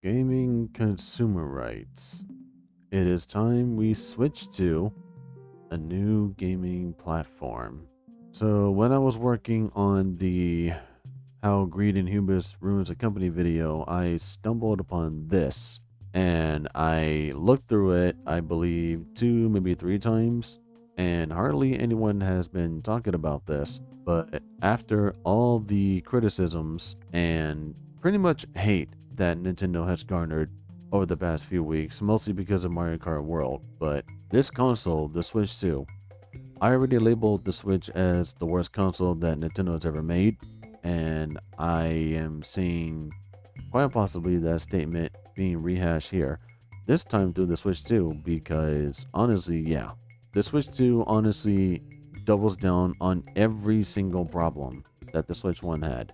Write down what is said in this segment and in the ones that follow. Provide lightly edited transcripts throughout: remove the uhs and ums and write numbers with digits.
Gaming consumer rights. It is time we switch to a new gaming platform. So, when I was working on the How Greed and Hubris Ruins a Company video, I stumbled upon this and I looked through it, I believe, two, maybe three times, and hardly anyone has been talking about this. But after all the criticisms and pretty much hate that Nintendo has garnered over the past few weeks, mostly because of Mario Kart World, but this console, the Switch 2, I already labeled the Switch as the worst console that Nintendo has ever made, and I am seeing quite possibly that statement being rehashed here, this time through the Switch 2, because honestly, yeah, the Switch 2 honestly doubles down on every single problem that the Switch 1 had.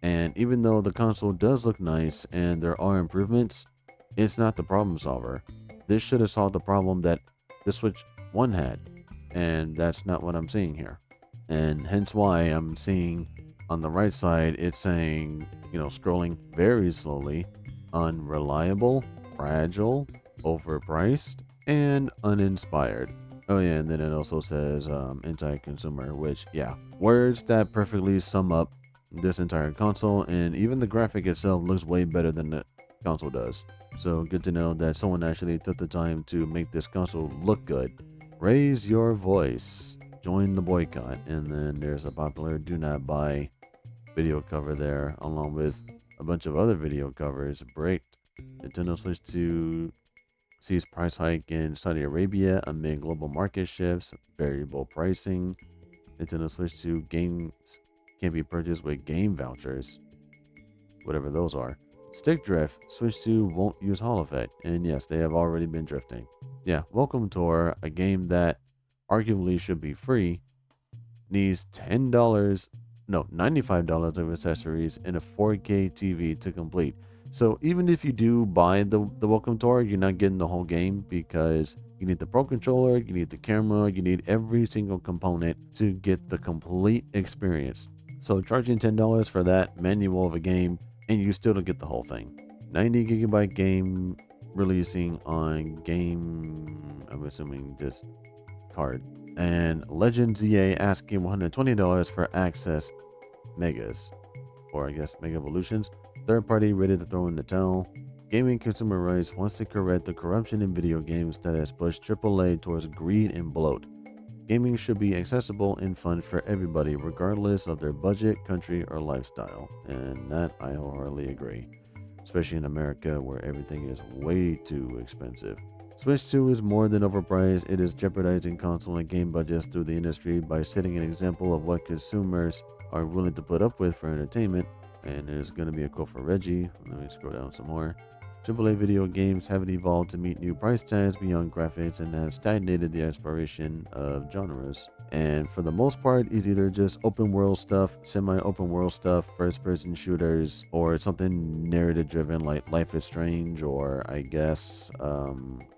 And even though the console does look nice and there are improvements, it's not the problem solver. This should have solved the problem that the Switch 1 had, and that's not what I'm seeing here. And hence why I'm seeing on the right side, it's saying, scrolling very slowly, unreliable, fragile, overpriced, and uninspired. Oh, yeah, and then it also says anti consumer, which, yeah, words that perfectly sum up this entire console, and even the graphic itself looks way better than the console does. So, good to know that someone actually took the time to make this console look good. Raise your voice, join the boycott, and then there's a popular do not buy video cover there, along with a bunch of other video covers. Break. Nintendo Switch 2 sees price hike in Saudi Arabia amid global market shifts, variable pricing. Nintendo Switch 2 games can be purchased with game vouchers, whatever those are. Stick drift. Switch 2 won't use Hall effect, and yes, they have already been drifting. Yeah, Welcome Tour, a game that arguably should be free, needs $10, no, $95 of accessories and a 4K TV to complete. So even if you do buy the Welcome Tour, you're not getting the whole game because you need the Pro Controller, you need the camera, you need every single component to get the complete experience. So charging $10 for that manual of a game and you still don't get the whole thing. 90 gigabyte game releasing on game, I'm assuming just card, and Legends EA asking $120 for access megas, or I guess mega evolutions. Third party ready to throw in the towel. Gaming Consumer Rights wants to correct the corruption in video games that has pushed AAA towards greed and bloat. Gaming should be accessible and fun for everybody, regardless of their budget, country, or lifestyle. And that I wholeheartedly agree, especially in America where everything is way too expensive. Switch 2 is more than overpriced. It is jeopardizing console and game budgets through the industry by setting an example of what consumers are willing to put up with for entertainment. And there's going to be a quote for Reggie. Let me scroll down some more. AAA video games haven't evolved to meet new price tags beyond graphics and have stagnated the exploration of genres. And for the most part, it's either just open world stuff, semi open world stuff, first person shooters, or something narrative driven like Life is Strange, or I guess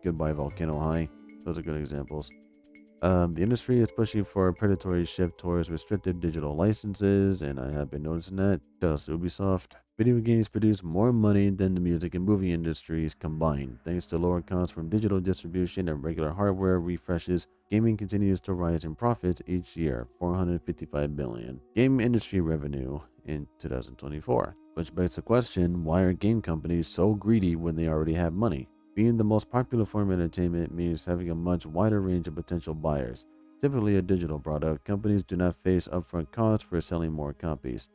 Goodbye Volcano High. Those are good examples. The industry is pushing for a predatory shift towards restricted digital licenses, and I have been noticing that. Just Ubisoft. Video games produce more money than the music and movie industries combined. Thanks to lower costs from digital distribution and regular hardware refreshes, gaming continues to rise in profits each year, 455 billion. Game industry revenue in 2024. Which begs the question, why are game companies so greedy when they already have money? Being the most popular form of entertainment means having a much wider range of potential buyers. Typically a digital product, companies do not face upfront costs for selling more copies.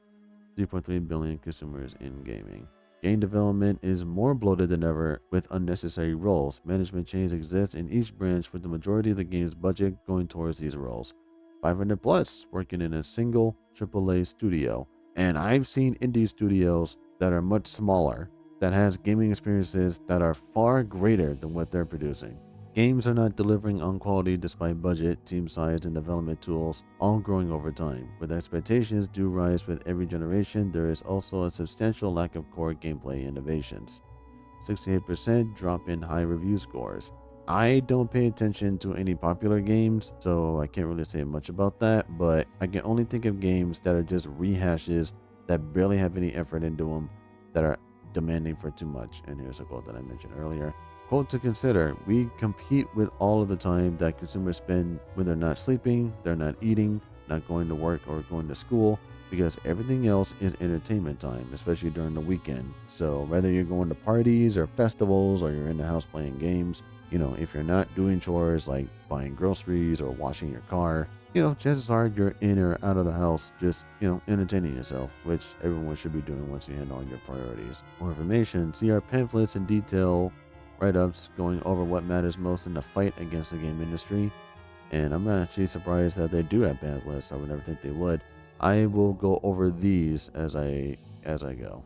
3.3 billion consumers in gaming. Game development is more bloated than ever with unnecessary roles. Management chains exist in each branch with the majority of the game's budget going towards these roles. 500 plus working in a single AAA studio. And I've seen indie studios that are much smaller that has gaming experiences that are far greater than what they're producing. Games are not delivering on quality despite budget, team size, and development tools all growing over time. With expectations do rise with every generation, there is also a substantial lack of core gameplay innovations. 68% drop in high review scores. I don't pay attention to any popular games, so I can't really say much about that, but I can only think of games that are just rehashes that barely have any effort into them, that are demanding for too much. And here's a quote that I mentioned earlier. Quote to consider: we compete with all of the time that consumers spend when they're not sleeping, they're not eating, not going to work or going to school, because everything else is entertainment time, especially during the weekend. So whether you're going to parties or festivals or you're in the house playing games, if you're not doing chores like buying groceries or washing your car, chances are you're in or out of the house just, entertaining yourself, which everyone should be doing once you handle your priorities. For more information, see our pamphlets and detail write-ups going over what matters most in the fight against the game industry. And I'm not actually surprised that they do have pamphlets. I would never think they would. I will go over these as I go.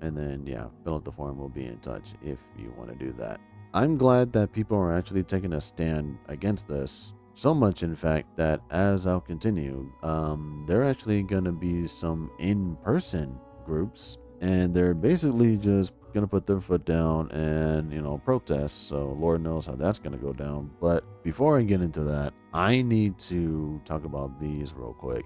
And then fill out the form. We'll be in touch if you want to do that. I'm glad that people are actually taking a stand against this. So much, in fact, that as I'll continue, there are actually going to be some in-person groups, and they're basically just going to put their foot down and, protest. So Lord knows how that's going to go down. But before I get into that, I need to talk about these real quick.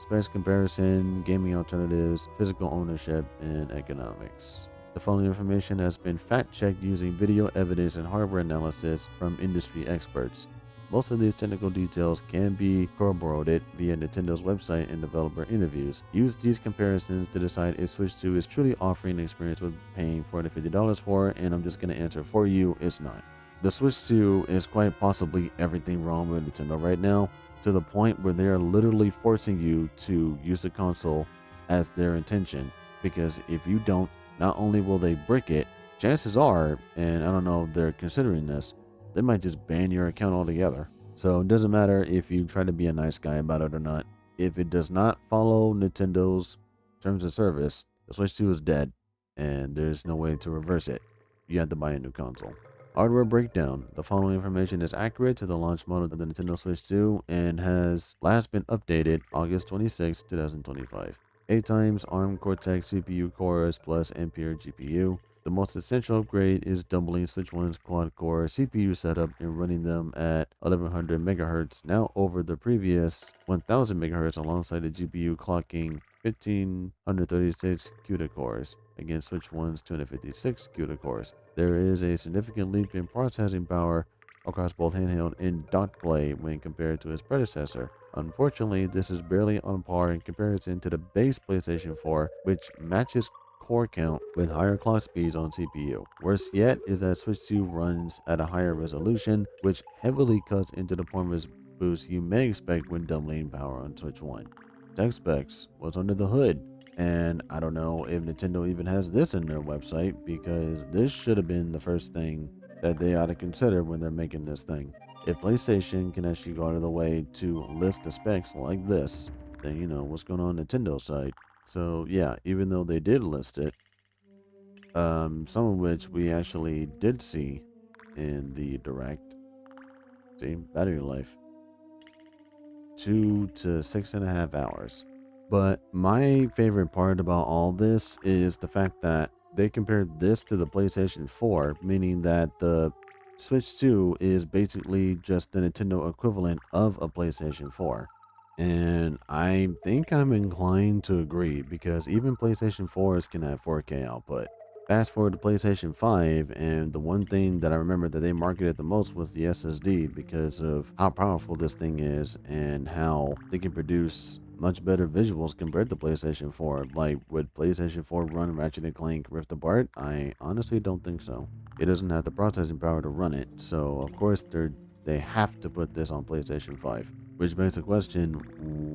Specs comparison, gaming alternatives, physical ownership, and economics. The following information has been fact-checked using video evidence and hardware analysis from industry experts. Most of these technical details can be corroborated via Nintendo's website and developer interviews. Use these comparisons to decide if Switch 2 is truly offering an experience worth paying $450 for, and I'm just going to answer for you, it's not. The Switch 2 is quite possibly everything wrong with Nintendo right now, to the point where they are literally forcing you to use the console as their intention, because if you don't, not only will they brick it, chances are, and I don't know if they're considering this, they might just ban your account altogether. So it doesn't matter if you try to be a nice guy about it or not. If it does not follow Nintendo's terms of service, the Switch 2 is dead, and there's no way to reverse it. You have to buy a new console. Hardware breakdown. The following information is accurate to the launch model of the Nintendo Switch 2 and has last been updated August 26, 2025. 8 times ARM Cortex CPU cores plus Ampere GPU. The most essential upgrade is doubling Switch 1's quad-core CPU setup and running them at 1100 MHz, now over the previous 1000 MHz, alongside the GPU clocking 1536 CUDA cores against Switch 1's 256 CUDA cores. There is a significant leap in processing power across both handheld and docked play when compared to its predecessor. Unfortunately, this is barely on par in comparison to the base PlayStation 4, which matches core count with higher clock speeds on CPU. Worse yet is that Switch 2 runs at a higher resolution, which heavily cuts into the performance boost you may expect when doubling power on Switch 1. Tech specs, what's under the hood? And I don't know if Nintendo even has this in their website, because this should have been the first thing that they ought to consider when they're making this thing. If PlayStation can actually go out of the way to list the specs like this, then what's going on Nintendo's side. So yeah, even though they did list it, some of which we actually did see in the direct. See, battery life, 2 to 6.5 hours. But my favorite part about all this is the fact that they compared this to the PlayStation 4, meaning that the Switch 2 is basically just the Nintendo equivalent of a PlayStation 4. And I think I'm inclined to agree, because even PlayStation 4s can have 4K output. Fast forward to PlayStation 5, and the one thing that I remember that they marketed the most was the SSD, because of how powerful this thing is and how they can produce much better visuals compared to PlayStation 4. Like, would PlayStation 4 run Ratchet & Clank Rift Apart? I honestly don't think so. It doesn't have the processing power to run it, so of course they have to put this on PlayStation 5. Which begs the question,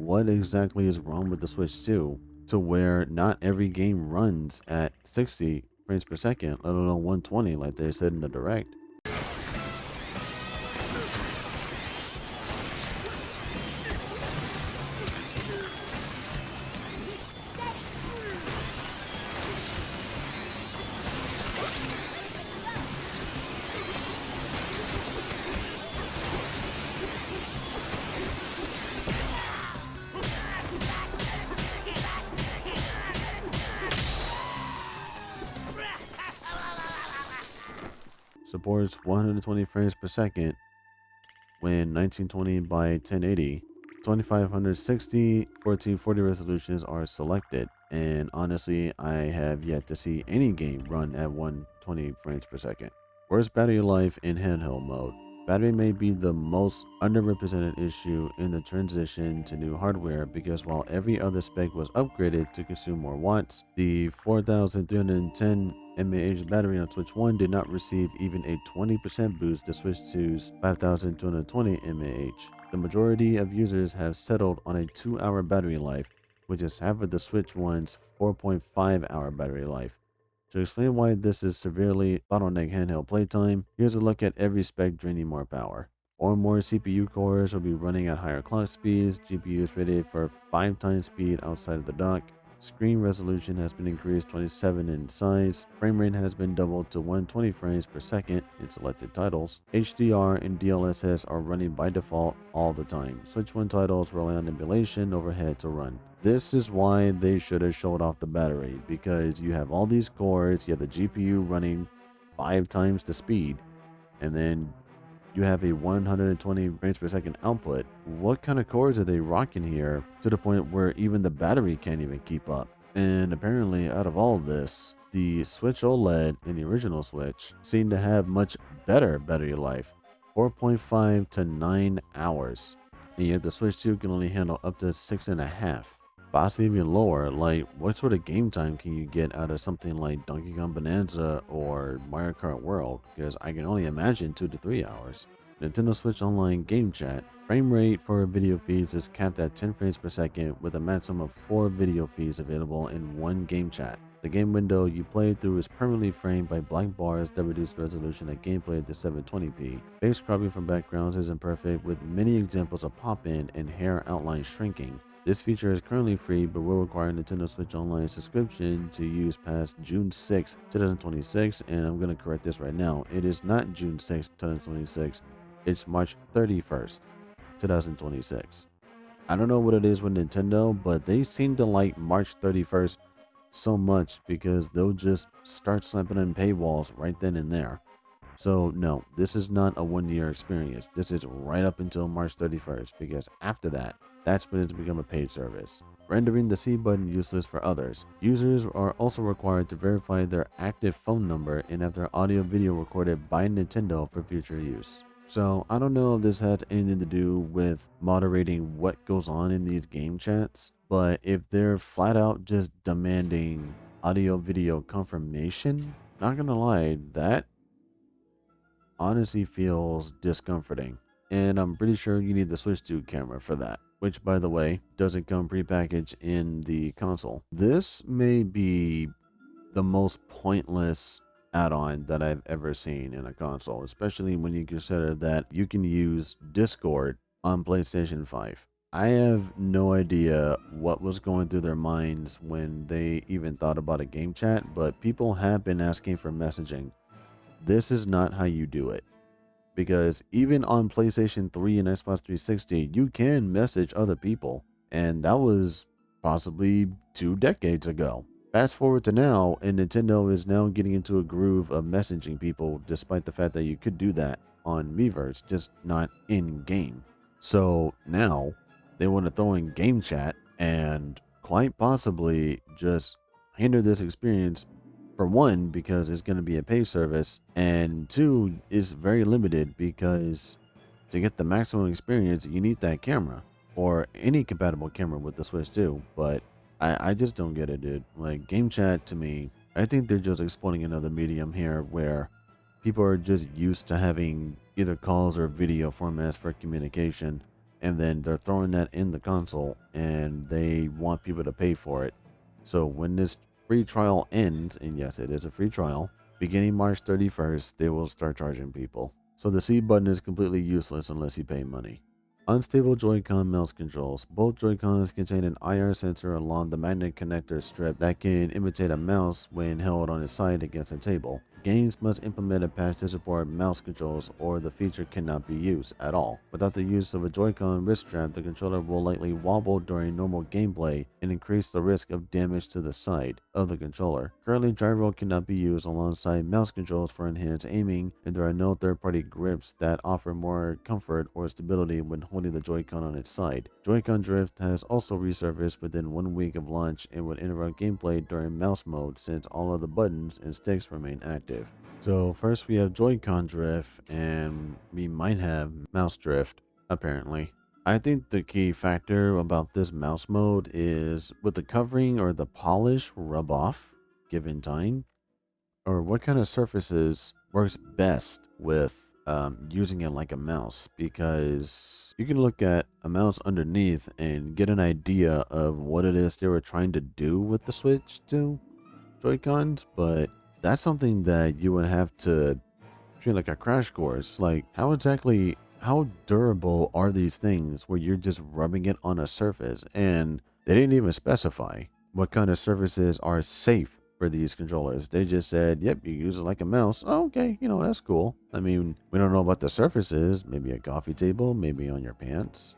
what exactly is wrong with the Switch 2 to where not every game runs at 60 frames per second, let alone 120 like they said in the direct? Supports 120 frames per second when 1920 by 1080. 2560 1440 resolutions are selected. and honestly, I have yet to see any game run at 120 frames per second. Worst battery life in handheld mode. Battery may be the most underrepresented issue in the transition to new hardware because while every other spec was upgraded to consume more watts, the 4310 mAh battery on Switch 1 did not receive even a 20% boost to Switch 2's 5220 mAh. The majority of users have settled on a 2-hour battery life, which is half of the Switch 1's 4.5-hour battery life. To explain why this is severely bottleneck handheld playtime, here's a look at every spec draining more power. More CPU cores will be running at higher clock speeds, GPU is rated for 5 times speed outside of the dock, screen resolution has been increased 27 in size, frame rate has been doubled to 120 frames per second in selected titles, HDR and DLSS are running by default all the time. Switch 1 titles rely on emulation overhead to run. This is why they should have showed off the battery, because you have all these cores, you have the GPU running 5 times the speed, and then you have a 120 frames per second output. What kind of cores are they rocking here to the point where even the battery can't even keep up? And apparently, out of all of this, the Switch OLED and the original Switch seem to have much better battery life, 4.5 to 9 hours. And yet the Switch 2 can only handle up to 6.5. Possibly even lower. Like, what sort of game time can you get out of something like Donkey Kong Bonanza or Mario Kart World? Because I can only imagine 2 to 3 hours. Nintendo Switch Online Game Chat. Frame rate for video feeds is capped at 10 frames per second with a maximum of 4 video feeds available in one game chat. The game window you play through is permanently framed by black bars that reduce resolution of gameplay to 720p. Face cropping from backgrounds is imperfect with many examples of pop-in and hair outline shrinking. This feature is currently free, but will require a Nintendo Switch Online subscription to use past June 6, 2026, and I'm going to correct this right now. It is not June 6, 2026, it's March 31st, 2026. I don't know what it is with Nintendo, but they seem to like March 31st so much because they'll just start slapping in paywalls right then and there. So no, this is not a 1-year experience. This is right up until March 31st, because after that, that's when it's become a paid service. Rendering the C button useless for others. Users are also required to verify their active phone number and have their audio video recorded by Nintendo for future use. So I don't know if this has anything to do with moderating what goes on in these game chats, but if they're flat out just demanding audio video confirmation, not gonna lie, that honestly feels discomforting. And I'm pretty sure you need the Switch 2 camera for that, which by the way, doesn't come prepackaged in the console. This may be the most pointless add-on that I've ever seen in a console, especially when you consider that you can use Discord on PlayStation 5. I have no idea what was going through their minds when they even thought about a game chat, but people have been asking for messaging. This is not how you do it, because even on PlayStation 3 and Xbox 360, you can message other people, and that was possibly 2 decades ago. Fast forward to now, and Nintendo is now getting into a groove of messaging people, despite the fact that you could do that on Miiverse, just not in game. So now they want to throw in game chat and quite possibly just hinder this experience. For one, because it's going to be a pay service, and two, is very limited because to get the maximum experience, you need that camera or any compatible camera with the Switch 2. But I just don't get it, dude. Like, game chat to me, I think they're just exploiting another medium here where people are just used to having either calls or video formats for communication, and then they're throwing that in the console and they want people to pay for it. So when this free trial ends, and yes, it is a free trial, beginning March 31st, they will start charging people. So the C button is completely useless unless you pay money. Unstable Joy-Con mouse controls. Both Joy-Cons contain an IR sensor along the magnet connector strip that can imitate a mouse when held on its side against a table. games must implement a patch to support mouse controls or the feature cannot be used at all. Without the use of a Joy-Con wrist strap, the controller will likely wobble during normal gameplay and increase the risk of damage to the side of the controller. Currently, gyro cannot be used alongside mouse controls for enhanced aiming, and there are no third-party grips that offer more comfort or stability when holding the Joy-Con on its side. Joy-Con drift has also resurfaced within 1 week of launch and would interrupt gameplay during mouse mode since all of the buttons and sticks remain active. So first we have Joy-Con drift, and we might have mouse drift, apparently. I think the key factor about this mouse mode is with the covering or the polish rub off given time, or what kind of surfaces works best with using it like a mouse, because you can look at a mouse underneath and get an idea of what it is they were trying to do with the Switch 2 Joy-Cons, but that's something that you would have to treat like a crash course. Like, how durable are these things where you're just rubbing it on a surface? And they didn't even specify what kind of surfaces are safe for these controllers. They just said, yep, you use it like a mouse. Oh, okay, that's cool. I mean, we don't know what the surfaces. Maybe a coffee table, maybe on your pants,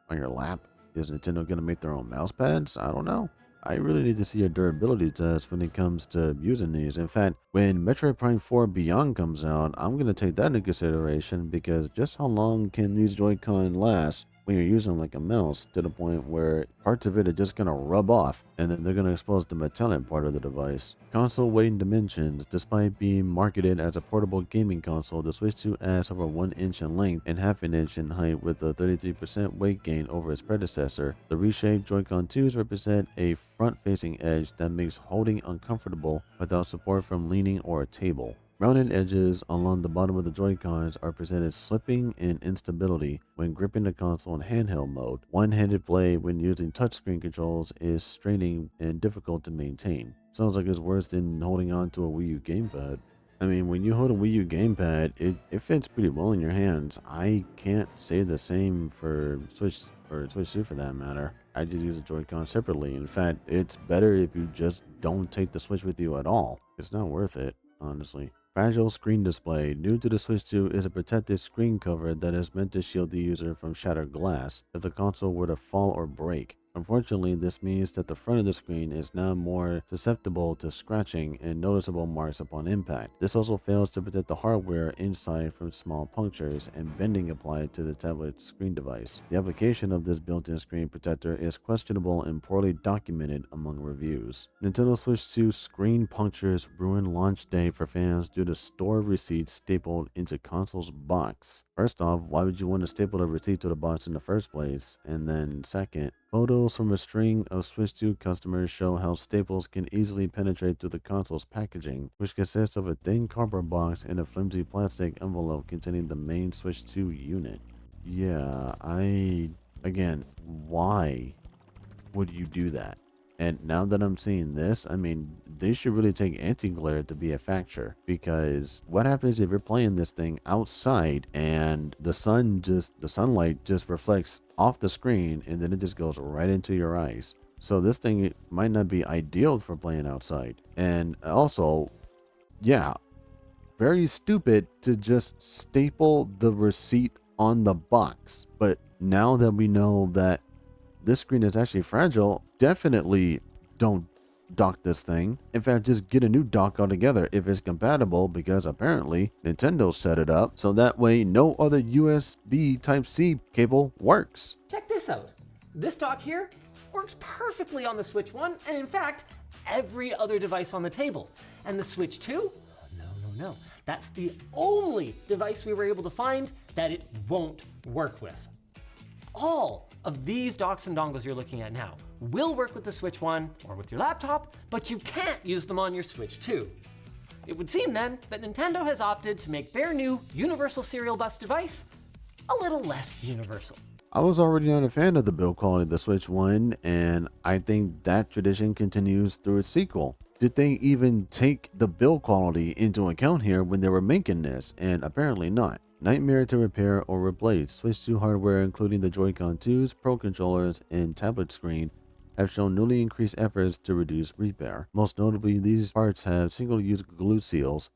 on your lap. Is Nintendo going to make their own mouse pads? I don't know. I really need to see a durability test when it comes to using these. In fact, when Metroid Prime 4 Beyond comes out, I'm going to take that into consideration, because just how long can these Joy-Con last when you're using them like a mouse, to the point where parts of it are just going to rub off and then they're going to expose the metallic part of the device. Console weight and dimensions. Despite being marketed as a portable gaming console, the Switch 2 adds over 1 inch in length and half an inch in height with a 33% weight gain over its predecessor. The reshaped Joy-Con 2s represent a front-facing edge that makes holding uncomfortable without support from leaning or a table. Rounded edges along the bottom of the Joy-Cons are presented slipping and instability when gripping the console in handheld mode. One-handed play when using touchscreen controls is straining and difficult to maintain. Sounds like it's worse than holding on to a Wii U gamepad. I mean, when you hold a Wii U gamepad, it fits pretty well in your hands. I can't say the same for Switch or Switch 2 for that matter. I just use the Joy-Con separately. In fact, it's better if you just don't take the Switch with you at all. It's not worth it, honestly. Fragile screen display. New to the Switch 2 is a protective screen cover that is meant to shield the user from shattered glass if the console were to fall or break. Unfortunately, this means that the front of the screen is now more susceptible to scratching and noticeable marks upon impact. This also fails to protect the hardware inside from small punctures and bending applied to the tablet screen device. The application of this built-in screen protector is questionable and poorly documented among reviews. Nintendo Switch 2 screen punctures ruined launch day for fans due to store receipts stapled into console's box. First off, why would you want to staple a receipt to the box in the first place? And then second, photos from a string of Switch 2 customers show how staples can easily penetrate through the console's packaging, which consists of a thin cardboard box and a flimsy plastic envelope containing the main Switch 2 unit. Yeah, again, why would you do that? And now that I'm seeing this, I mean, they should really take anti-glare to be a factor, because what happens if you're playing this thing outside and the sunlight just reflects off the screen and then it just goes right into your eyes? So this thing might not be ideal for playing outside. And also, yeah, very stupid to just staple the receipt on the box. But now that we know that this screen is actually fragile, definitely don't dock this thing. In fact, just get a new dock altogether if it's compatible, because apparently Nintendo set it up so that way no other USB Type-C cable works. Check this out. This dock here works perfectly on the Switch 1, and in fact, every other device on the table. And the Switch 2? No. That's the only device we were able to find that it won't work with. All of these docks and dongles you're looking at now will work with the Switch 1 or with your laptop, but you can't use them on your Switch 2. It would seem then that Nintendo has opted to make their new Universal Serial Bus device a little less universal. I was already not a fan of the build quality of the Switch 1, and I think that tradition continues through its sequel. Did they even take the build quality into account here when they were making this? And apparently not. Nightmare to repair or replace. Switch 2 hardware, including the Joy-Con 2s, Pro controllers, and tablet screen, have shown newly increased efforts to reduce repair. Most notably, these parts have single-use glue seals,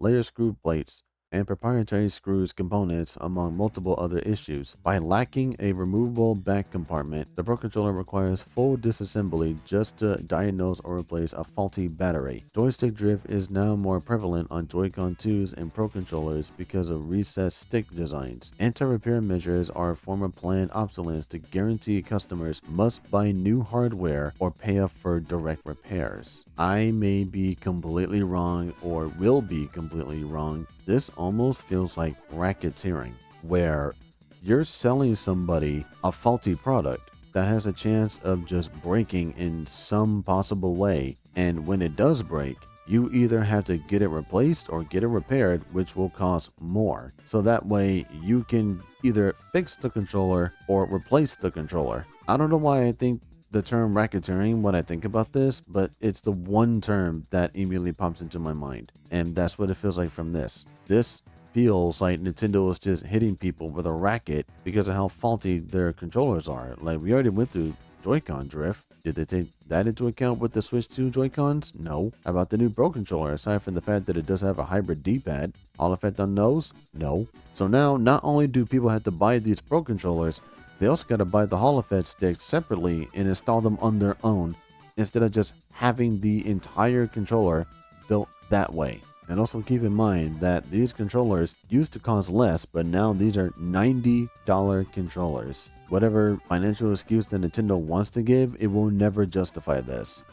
layer screw plates, and proprietary screws components, among multiple other issues. By lacking a removable back compartment, the Pro Controller requires full disassembly just to diagnose or replace a faulty battery. Joystick drift is now more prevalent on Joy-Con 2s and Pro Controllers because of recessed stick designs. Anti-repair measures are a form of planned obsolescence to guarantee customers must buy new hardware or pay up for direct repairs. I may be completely wrong or will be completely wrong. This almost feels like racketeering, where you're selling somebody a faulty product that has a chance of just breaking in some possible way, and when it does break, you either have to get it replaced or get it repaired, which will cost more. So that way you can either fix the controller or replace the controller. I don't know why I think the term racketeering when I think about this, but it's the one term that immediately pops into my mind. And that's what it feels like from this. This feels like Nintendo is just hitting people with a racket because of how faulty their controllers are. Like, we already went through Joy-Con drift. Did they take that into account with the Switch 2 Joy-Cons? No. How about the new Pro Controller? Aside from the fact that it does have a hybrid D-pad, Hall effect on nose? No. So now, not only do people have to buy these Pro Controllers, they also got to buy the Hall effect sticks separately and install them on their own instead of just having the entire controller built that way. And also keep in mind that these controllers used to cost less, but now these are $90 controllers. Whatever financial excuse that Nintendo wants to give, it will never justify this.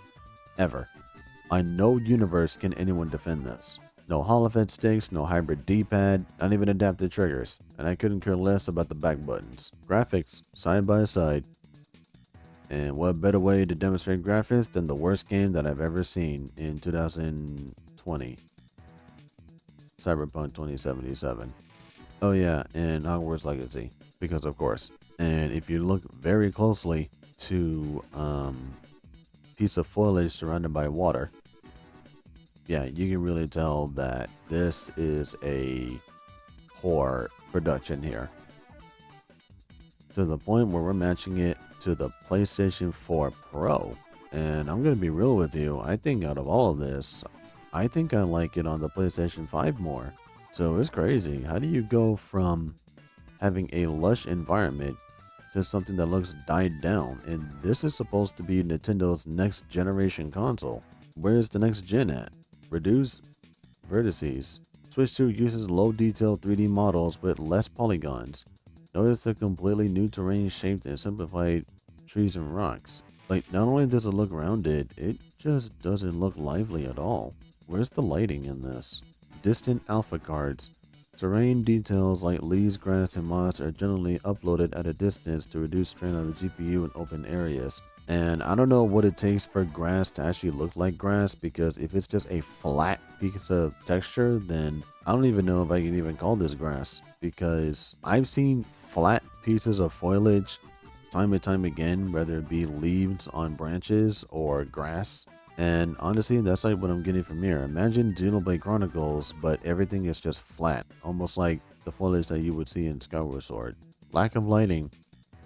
Ever. On no universe can anyone defend this. No Hall effect sticks, no hybrid D-pad, not even adaptive triggers, and I couldn't care less about the back buttons. Graphics, side by side. And what better way to demonstrate graphics than the worst game that I've ever seen in 2020. Cyberpunk 2077. Oh yeah, and Hogwarts Legacy, because of course. And if you look very closely to piece of foliage surrounded by water, yeah, you can really tell that this is a horror production here. To the point where we're matching it to the PlayStation 4 Pro. And I'm going to be real with you. I think out of all of this, I think I like it on the PlayStation 5 more. So it's crazy. How do you go from having a lush environment to something that looks died down? And this is supposed to be Nintendo's next generation console. Where's the next gen at? Reduce vertices. Switch 2 uses low detail 3D models with less polygons. Notice the completely new terrain shaped and simplified trees and rocks. Like, not only does it look rounded, it just doesn't look lively at all. Where's the lighting in this? Distant alpha cards. Terrain details like leaves, grass, and moss are generally uploaded at a distance to reduce strain on the GPU in open areas. And I don't know what it takes for grass to actually look like grass, because if it's just a flat piece of texture, then I don't even know if I can even call this grass, because I've seen flat pieces of foliage time and time again, whether it be leaves on branches or grass. And honestly, that's like what I'm getting from here. Imagine Xenoblade Chronicles, but everything is just flat, almost like the foliage that you would see in Skyward Sword. Lack of lighting.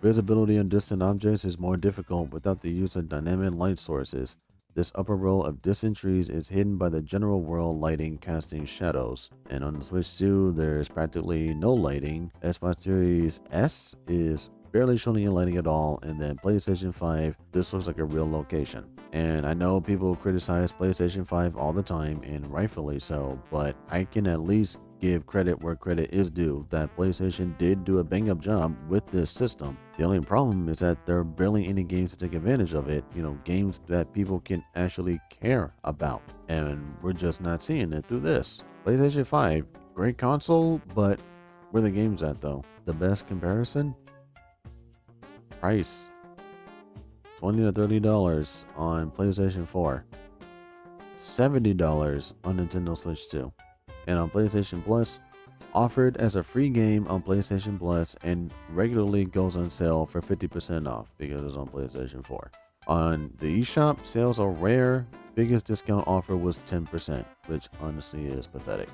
Visibility on distant objects is more difficult without the use of dynamic light sources. This upper row of distant trees is hidden by the general world lighting, casting shadows. And on the Switch 2, there's practically no lighting. Xbox Series S is barely showing any lighting at all, and then PlayStation 5, this looks like a real location. And I know people criticize PlayStation 5 all the time, and rightfully so, but I can at least give credit where credit is due, that PlayStation did do a bang-up job with this system. The only problem is that there are barely any games to take advantage of it, games that people can actually care about, and we're just not seeing it through this. PlayStation 5, great console, but where the games at though? The best comparison? Price. $20 to $30 on PlayStation 4. $70 on Nintendo Switch 2. And on PlayStation Plus, offered as a free game on PlayStation Plus and regularly goes on sale for 50% off because it's on PlayStation 4. On the eShop, sales are rare. Biggest discount offer was 10%, which honestly is pathetic.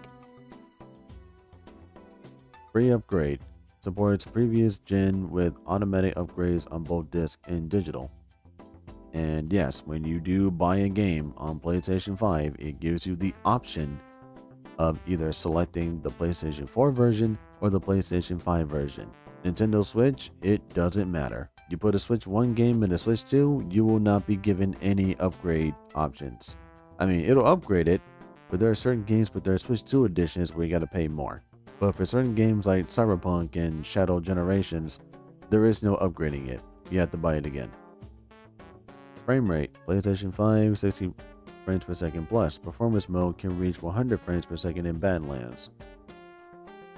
Free upgrade. Supports previous gen with automatic upgrades on both disc and digital. And yes, when you do buy a game on PlayStation 5, it gives you the option of either selecting the PlayStation 4 version or the PlayStation 5 version. Nintendo Switch, it doesn't matter. You put a Switch 1 game in a Switch 2, you will not be given any upgrade options. I mean, it'll upgrade it, but there are certain games with their Switch 2 editions where you gotta pay more. But for certain games like Cyberpunk and Shadow Generations, there is no upgrading it. You have to buy it again. Frame rate, PlayStation 5, 60 frames per second plus. Performance mode can reach 100 frames per second in Badlands.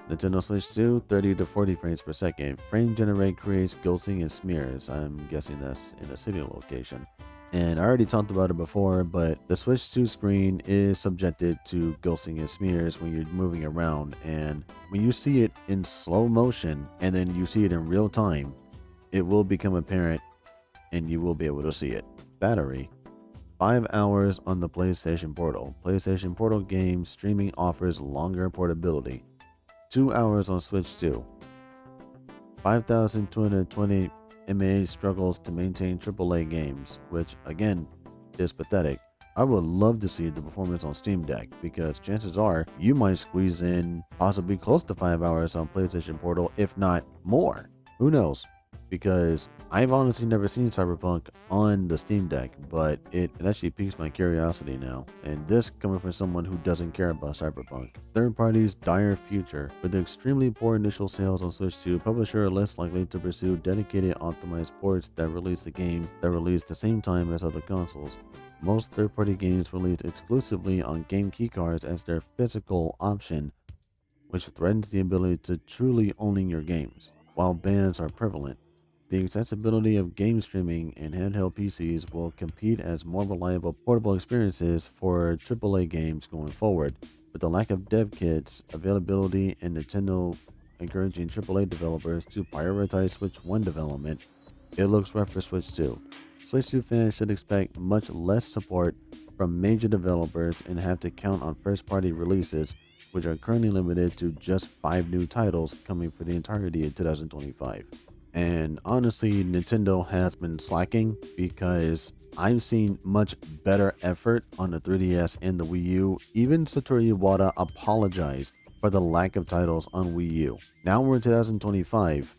Nintendo Switch 2, 30 to 40 frames per second. Frame generate creates ghosting and smears. I'm guessing that's in a city location. And I already talked about it before, but the Switch 2 screen is subjected to ghosting and smears when you're moving around. And when you see it in slow motion and then you see it in real time, it will become apparent and you will be able to see it. Battery. 5 hours on the PlayStation Portal. PlayStation Portal game streaming offers longer portability. 2 hours on Switch 2. 5,220 mAh struggles to maintain AAA games, which again is pathetic. I would love to see the performance on Steam Deck because chances are you might squeeze in possibly close to 5 hours on PlayStation Portal, if not more. Who knows? Because I've honestly never seen Cyberpunk on the Steam Deck, but it actually piques my curiosity now. And this coming from someone who doesn't care about Cyberpunk. Third party's dire future. With extremely poor initial sales on Switch 2, publisher are less likely to pursue dedicated optimized ports that release the game the same time as other consoles. Most third-party games released exclusively on game keycards as their physical option, which threatens the ability to truly owning your games. While bans are prevalent, the accessibility of game streaming and handheld PCs will compete as more reliable portable experiences for AAA games going forward. With the lack of dev kits, availability, and Nintendo encouraging AAA developers to prioritize Switch 1 development, it looks rough for Switch 2. Switch 2 fans should expect much less support from major developers and have to count on first-party releases, which are currently limited to just 5 new titles coming for the entirety of 2025. And honestly, Nintendo has been slacking because I've seen much better effort on the 3DS and the Wii U. Even Satoru Iwata apologized for the lack of titles on Wii U. Now we're in 2025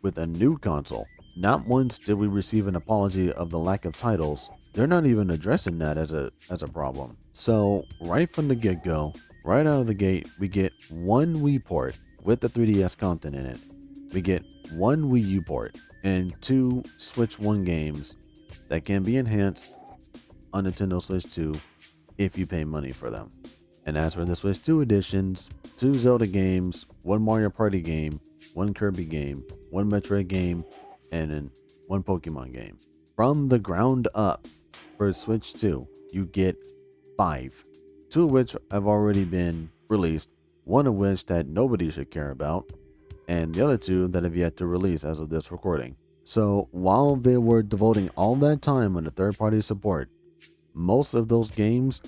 with a new console. Not once did we receive an apology of the lack of titles. They're not even addressing that as a problem. So right from the get-go, right out of the gate, we get one Wii port with the 3DS content in it. We get one Wii U port and 2 Switch 1 games that can be enhanced on Nintendo Switch 2 if you pay money for them. And as for the Switch 2 editions, 2 Zelda games, 1 Mario Party game, 1 Kirby game, 1 Metroid game, and then 1 Pokemon game. From the ground up for Switch 2, you get 5, 2 of which have already been released, 1 of which that nobody should care about, and the other 2 that have yet to release as of this recording. So while they were devoting all that time on the third-party support, most of those games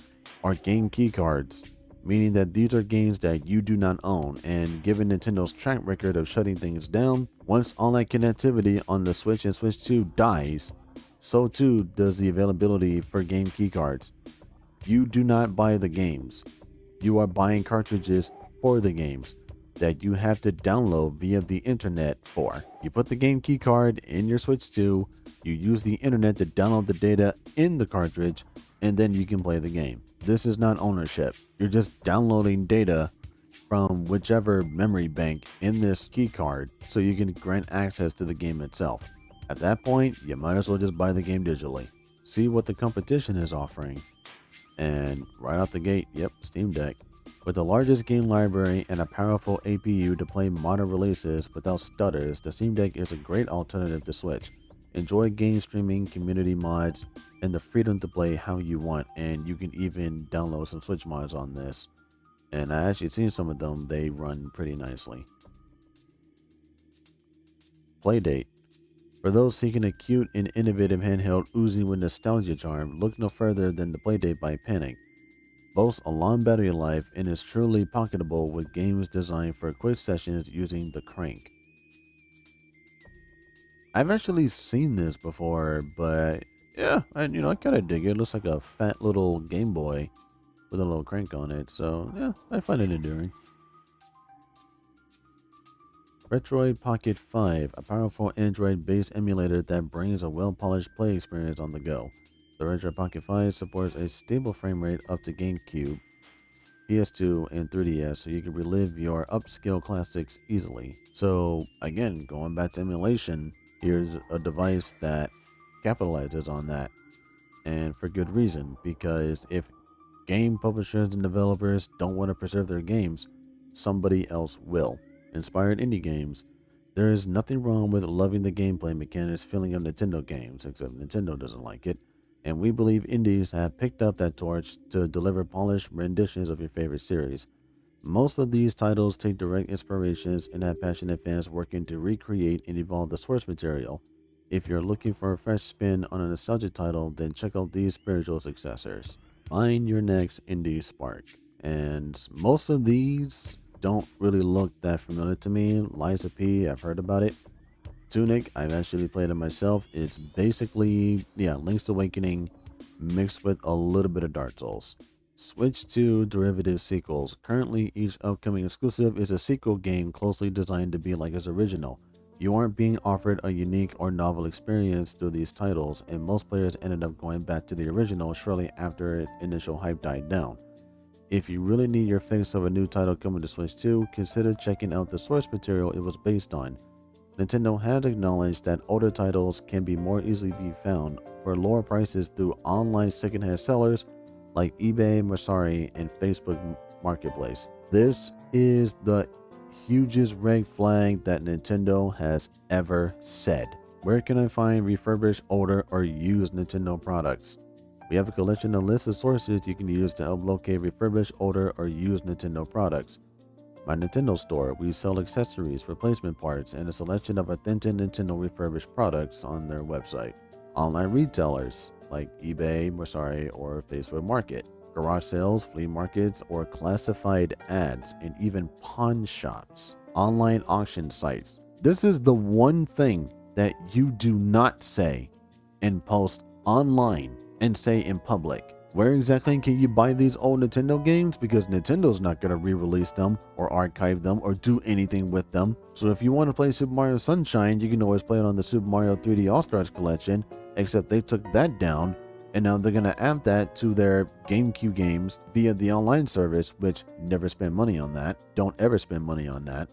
are game key cards, meaning that these are games that you do not own. And given Nintendo's track record of shutting things down, once online connectivity on the Switch and Switch 2 dies, so too does the availability for game key cards. You do not buy the games. You are buying cartridges for the games that you have to download via the internet for. You put the game key card in your Switch 2, you use the internet to download the data in the cartridge, and then you can play the game. This is not ownership. You're just downloading data from whichever memory bank in this key card so you can grant access to the game itself. At that point, you might as well just buy the game digitally. See what the competition is offering. And right out the gate, yep, Steam Deck. With the largest game library and a powerful APU to play modern releases without stutters, the Steam Deck is a great alternative to Switch. Enjoy game streaming, community mods, and the freedom to play how you want. And you can even download some Switch mods on this. And I actually seen some of them, they run pretty nicely. Playdate. For those seeking a cute and innovative handheld oozing with nostalgia charm, look no further than the Playdate by Panic. Boasts a long battery life and is truly pocketable with games designed for quick sessions using the crank. I've actually seen this before, but yeah, I kind of dig it. It looks like a fat little Game Boy, with a little crank on it. So yeah, I find it endearing. Retroid Pocket 5, a powerful Android-based emulator that brings a well-polished play experience on the go. The Retroid Pocket 5 supports a stable frame rate up to GameCube, PS2, and 3DS, so you can relive your upscale classics easily. So again, going back to emulation, here's a device that capitalizes on that, and for good reason, because if game publishers and developers don't want to preserve their games, somebody else will. Inspired indie games. There is nothing wrong with loving the gameplay mechanics feeling of Nintendo games, except Nintendo doesn't like it, and we believe indies have picked up that torch to deliver polished renditions of your favorite series. Most of these titles take direct inspirations and have passionate fans working to recreate and evolve the source material. If you're looking for a fresh spin on a nostalgic title, then check out these spiritual successors. Find your next indie spark. And most of these don't really look that familiar to me. Lies of P, I've heard about it. Tunic, I've actually played it myself. It's basically, Link's Awakening mixed with a little bit of Dark Souls. Switch 2 derivative sequels. Currently, each upcoming exclusive is a sequel game closely designed to be like its original. You aren't being offered a unique or novel experience through these titles, and most players ended up going back to the original shortly after initial hype died down. If you really need your fix of a new title coming to Switch 2, consider checking out the source material it was based on. Nintendo has acknowledged that older titles can be more easily be found for lower prices through online secondhand sellers like eBay, Mercari, and Facebook Marketplace. This is the hugest red flag that Nintendo has ever said. Where can I find refurbished, older, or used Nintendo products? We have a collection of lists of sources you can use to help locate refurbished, older, or used Nintendo products. My Nintendo Store, we sell accessories, replacement parts, and a selection of authentic Nintendo refurbished products on their website. Online retailers like eBay, Mercari, or Facebook Market. Garage sales, flea markets, or classified ads, and even pawn shops. Online auction sites. This is the one thing that you do not say and post online and say in public. Where exactly can you buy these old Nintendo games? Because Nintendo's not going to re-release them or archive them or do anything with them. So if you want to play Super Mario Sunshine, you can always play it on the Super Mario 3D All-Stars collection, except they took that down, and now they're going to add that to their GameCube games via the online service, which never spend money on that. Don't ever spend money on that,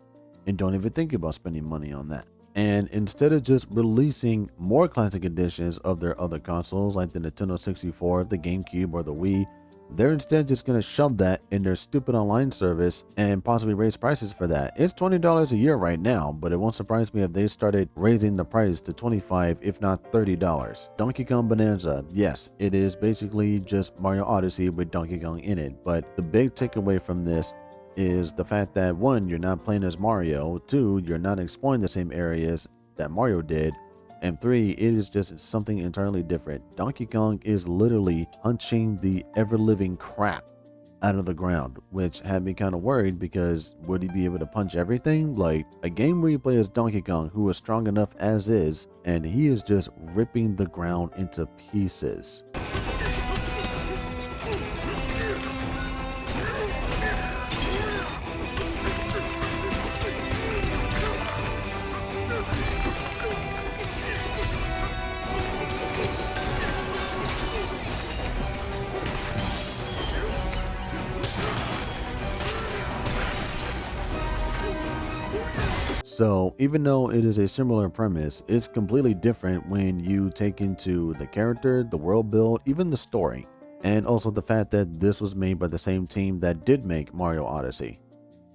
and don't even think about spending money on that. And instead of just releasing more classic editions of their other consoles like the Nintendo 64, the GameCube, or the Wii, they're instead just going to shove that in their stupid online service and possibly raise prices for that. It's $20 a year right now, but it won't surprise me if they started raising the price to $25, if not $30. Donkey Kong Bonanza, yes, it is basically just Mario Odyssey with Donkey Kong in it, but the big takeaway from this is the fact that 1, you're not playing as Mario, 2, you're not exploring the same areas that Mario did, and 3, it is just something entirely different. Donkey Kong is literally punching the ever-living crap out of the ground, which had me kind of worried because would he be able to punch everything? Like a game where you play as Donkey Kong, who is strong enough as is, and he is just ripping the ground into pieces. So even though it is a similar premise, it's completely different when you take into the character, the world build, even the story, and also the fact that this was made by the same team that did make Mario Odyssey.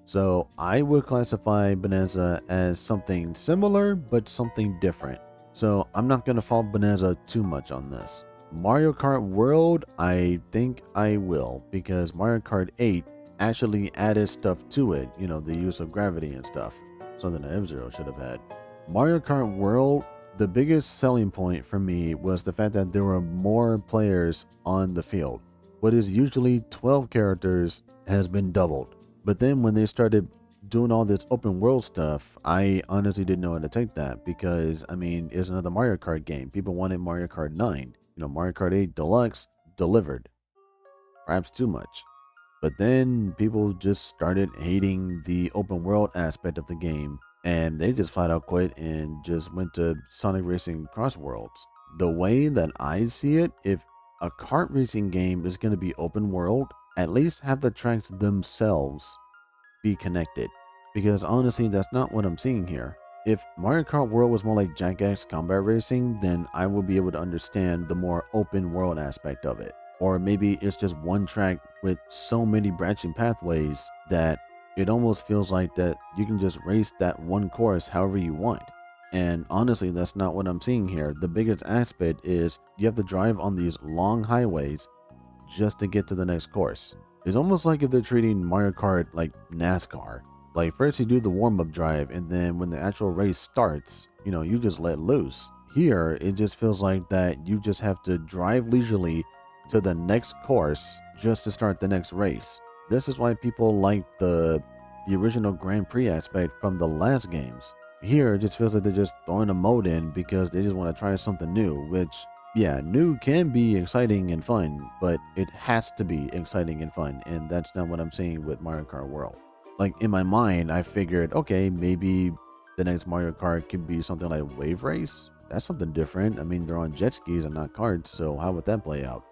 So I would classify Bonanza as something similar, but something different. So I'm not going to fault Bonanza too much on this. Mario Kart World, I think I will, because Mario Kart 8 actually added stuff to it, you know, the use of gravity and stuff. Something that F-Zero should have had. Mario Kart World, the biggest selling point for me was the fact that there were more players on the field. What is usually 12 characters has been doubled. But then when they started doing all this open world stuff, I honestly didn't know how to take that because, I mean, it's another Mario Kart game. People wanted Mario Kart 9. You know, Mario Kart 8 Deluxe delivered. Perhaps too much. But then people just started hating the open world aspect of the game, and they just flat out quit and just went to Sonic Racing Cross Worlds. The way that I see it, if a kart racing game is going to be open world, at least have the tracks themselves be connected. Because honestly, that's not what I'm seeing here. If Mario Kart World was more like Jak X Combat Racing, then I will be able to understand the more open world aspect of it. Or maybe it's just one track with so many branching pathways that it almost feels like that you can just race that one course however you want. And honestly, that's not what I'm seeing here. The biggest aspect is you have to drive on these long highways just to get to the next course. It's almost like if they're treating Mario Kart like NASCAR. Like first you do the warm-up drive, and then when the actual race starts, you just let loose. Here, it just feels like that you just have to drive leisurely to the next course just to start the next race. This is why people like the original Grand Prix aspect from the last games. Here, it just feels like they're just throwing a mode in because they just want to try something new, which, yeah, new can be exciting and fun, but it has to be exciting and fun, and that's not what I'm seeing with Mario Kart World. Like in my mind, I figured, okay, maybe the next Mario Kart could be something like Wave Race. That's something different. I mean, they're on jet skis and not karts, so how would that play out?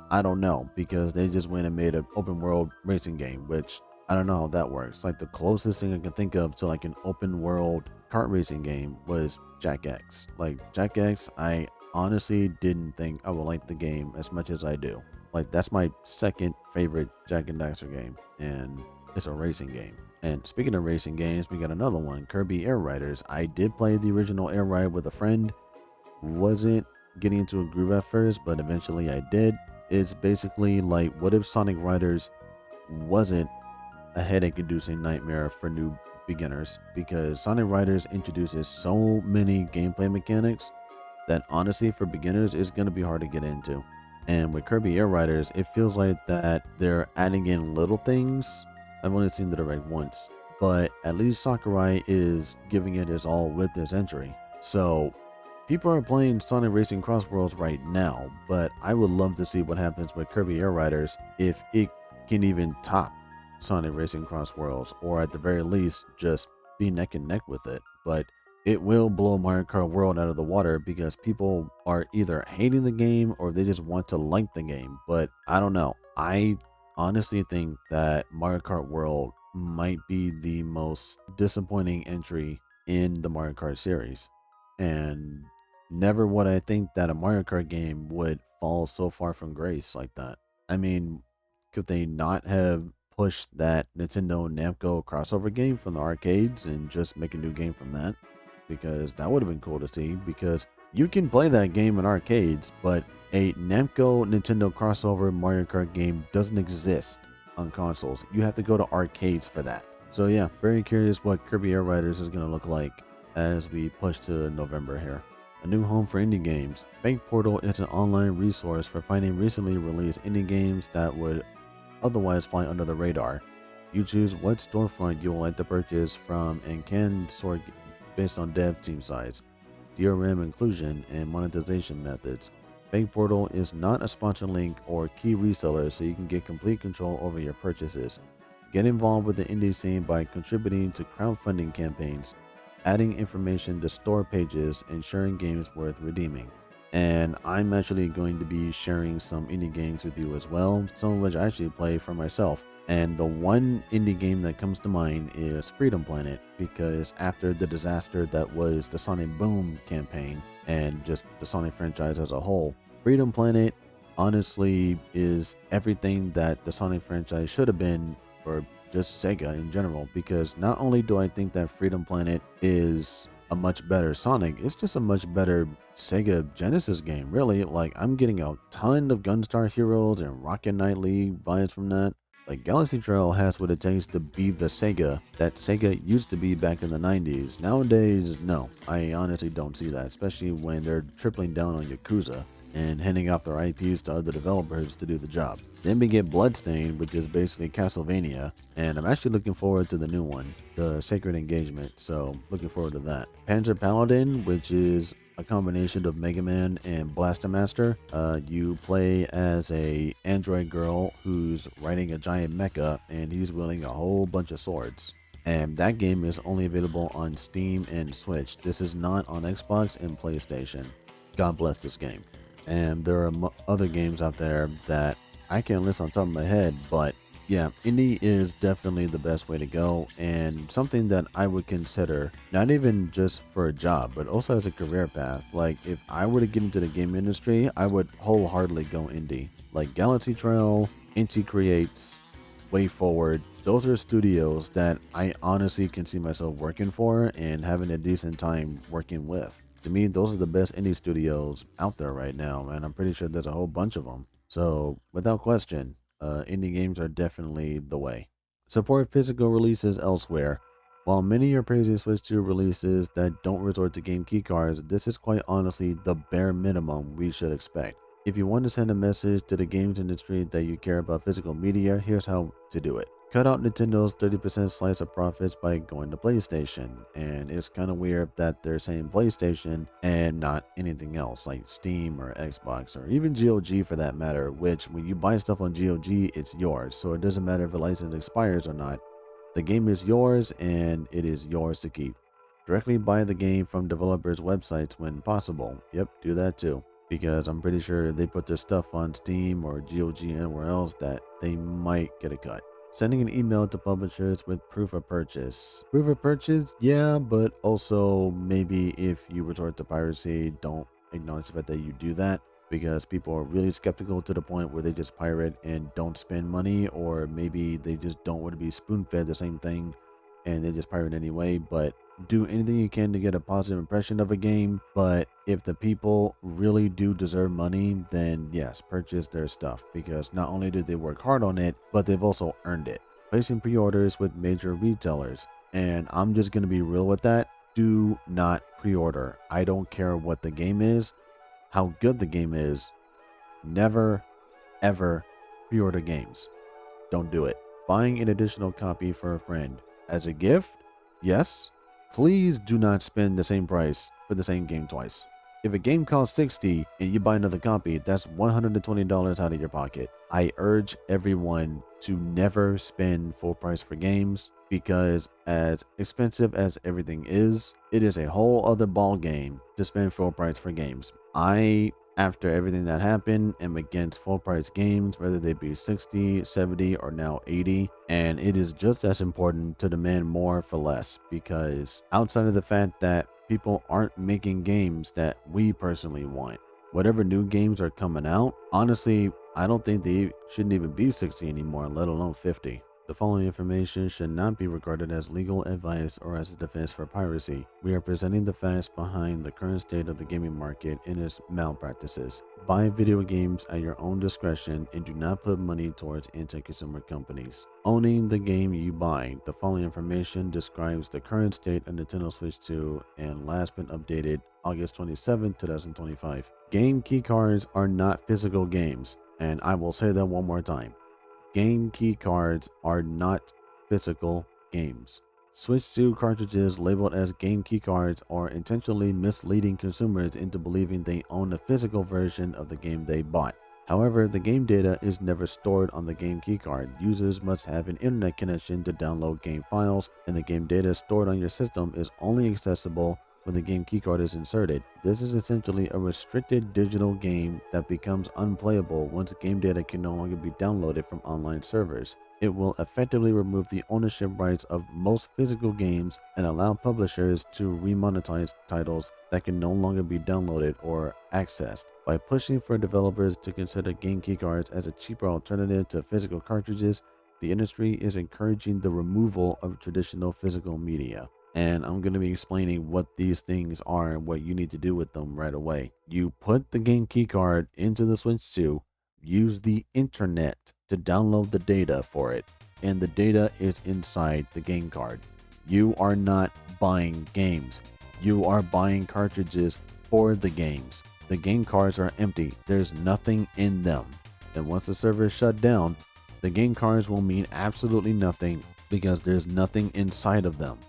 I don't know, because they just went and made an open world racing game, which I don't know how that works. Like the closest thing I can think of to like an open world kart racing game was Jak X. Like Jak X, I honestly didn't think I would like the game as much as I do. Like that's my second favorite Jak and Daxter game, and it's a racing game. And speaking of racing games, we got another one, Kirby Air Riders. I did play the original Air Ride with a friend. Wasn't getting into a groove at first, but eventually I did. It's basically like, what if Sonic Riders wasn't a headache-inducing nightmare for new beginners? Because Sonic Riders introduces so many gameplay mechanics that honestly, for beginners, it's going to be hard to get into. And with Kirby Air Riders, it feels like that they're adding in little things. I've only seen the direct once, but at least Sakurai is giving it his all with this entry. So people are playing Sonic Racing Cross Worlds right now, but I would love to see what happens with Kirby Air Riders if it can even top Sonic Racing Cross Worlds, or at the very least just be neck and neck with it. But it will blow Mario Kart World out of the water because people are either hating the game or they just want to like the game. But I don't know. I honestly think that Mario Kart World might be the most disappointing entry in the Mario Kart series. And never would I think that a Mario Kart game would fall so far from grace like that. I mean, could they not have pushed that Nintendo Namco crossover game from the arcades and just make a new game from that? Because that would have been cool to see, because you can play that game in arcades, but a Namco Nintendo crossover Mario Kart game doesn't exist on consoles. You have to go to arcades for that. So yeah, very curious what Kirby Air Riders is going to look like as we push to November here. A new home for indie games. Bank Portal is an online resource for finding recently released indie games that would otherwise fly under the radar. You choose what storefront you would like to purchase from and can sort based on dev team size, DRM inclusion, and monetization methods. Bank Portal is not a sponsor link or key reseller, so you can get complete control over your purchases. Get involved with the indie scene by contributing to crowdfunding campaigns, adding information to store pages, and sharing games worth redeeming. And I'm actually going to be sharing some indie games with you as well, some of which I actually play for myself. And the one indie game that comes to mind is Freedom Planet, because after the disaster that was the Sonic Boom campaign and just the Sonic franchise as a whole, Freedom Planet honestly is everything that the Sonic franchise should have been for just Sega in general. Because not only do I think that Freedom Planet is a much better Sonic, it's just a much better Sega Genesis game, really. Like, I'm getting a ton of Gunstar Heroes and Rocket Knight League vibes from that. Like, Galaxy Trail has what it takes to be the Sega that Sega used to be back in the 90s. Nowadays, no, I honestly don't see that, especially when they're tripling down on Yakuza and handing off their IPs to other developers to do the job. Then we get Bloodstained, which is basically Castlevania, and I'm actually looking forward to the new one, the Sacred Engagement, so looking forward to that. Panzer Paladin, which is a combination of Mega Man and Blaster Master. You play as a android girl who's riding a giant mecha, and he's wielding a whole bunch of swords. And that game is only available on Steam and Switch. This is not on Xbox and PlayStation. God bless this game. And there are other games out there that I can't list on top of my head, but yeah, indie is definitely the best way to go, and something that I would consider not even just for a job, but also as a career path. Like, if I were to get into the game industry, I would wholeheartedly go indie. Like Galaxy Trail, Inti Creates, Way Forward. Those are studios that I honestly can see myself working for and having a decent time working with. To me, those are the best indie studios out there right now, and I'm pretty sure there's a whole bunch of them. So, without question, indie games are definitely the way. Support physical releases elsewhere. While many are praising Switch 2 releases that don't resort to game keycards, this is quite honestly the bare minimum we should expect. If you want to send a message to the games industry that you care about physical media, here's how to do it. Cut out Nintendo's 30% slice of profits by going to PlayStation. And it's kind of weird that they're saying PlayStation and not anything else like Steam or Xbox or even GOG for that matter, which when you buy stuff on GOG, it's yours. So it doesn't matter if a license expires or not. The game is yours and it is yours to keep. Directly buy the game from developers' websites when possible. Yep, do that too. Because I'm pretty sure they put their stuff on Steam or GOG anywhere else that they might get a cut. Sending an email to publishers with proof of purchase. Proof of purchase, yeah, but also maybe if you resort to piracy, don't acknowledge the fact that you do that, because people are really skeptical to the point where they just pirate and don't spend money, or maybe they just don't want to be spoon-fed the same thing and they just pirate anyway. But do anything you can to get a positive impression of a game, but if the people really do deserve money, then yes, purchase their stuff, because not only did they work hard on it, but they've also earned it. Placing pre-orders with major retailers, and I'm just going to be real with that. Do not pre-order. I don't care what the game is, how good the game is. Never ever pre-order games. Don't do it. Buying an additional copy for a friend as a gift, yes. Please do not spend the same price for the same game twice. If a game costs $60 and you buy another copy, that's $120 out of your pocket. I urge everyone to never spend full price for games, because as expensive as everything is, it is a whole other ball game to spend full price for games. After everything that happened, am against full price games, whether they be 60, 70, or now 80. And it is just as important to demand more for less, because outside of the fact that people aren't making games that we personally want, whatever new games are coming out, honestly, I don't think they shouldn't even be 60 anymore, let alone 50. The following information should not be regarded as legal advice or as a defense for piracy. We are presenting the facts behind the current state of the gaming market and its malpractices. Buy video games at your own discretion and do not put money towards anti-consumer companies. Owning the game you buy. The following information describes the current state of Nintendo Switch 2 and last been updated August 27, 2025. Game keycards are not physical games, and I will say that one more time. Game key cards are not physical games. Switch 2 cartridges labeled as game key cards are intentionally misleading consumers into believing they own a physical version of the game they bought. However, the game data is never stored on the game keycard. Users must have an internet connection to download game files, and the game data stored on your system is only accessible when the game keycard is inserted. This is essentially a restricted digital game that becomes unplayable once game data can no longer be downloaded from online servers. It will effectively remove the ownership rights of most physical games and allow publishers to remonetize titles that can no longer be downloaded or accessed. By pushing for developers to consider game keycards as a cheaper alternative to physical cartridges, the industry is encouraging the removal of traditional physical media. And I'm going to be explaining what these things are and what you need to do with them right away. You put the game keycard into the Switch 2, use the internet to download the data for it, and the data is inside the game card. You are not buying games. You are buying cartridges for the games. The game cards are empty. There's nothing in them. And once the server is shut down, the game cards will mean absolutely nothing because there's nothing inside of them.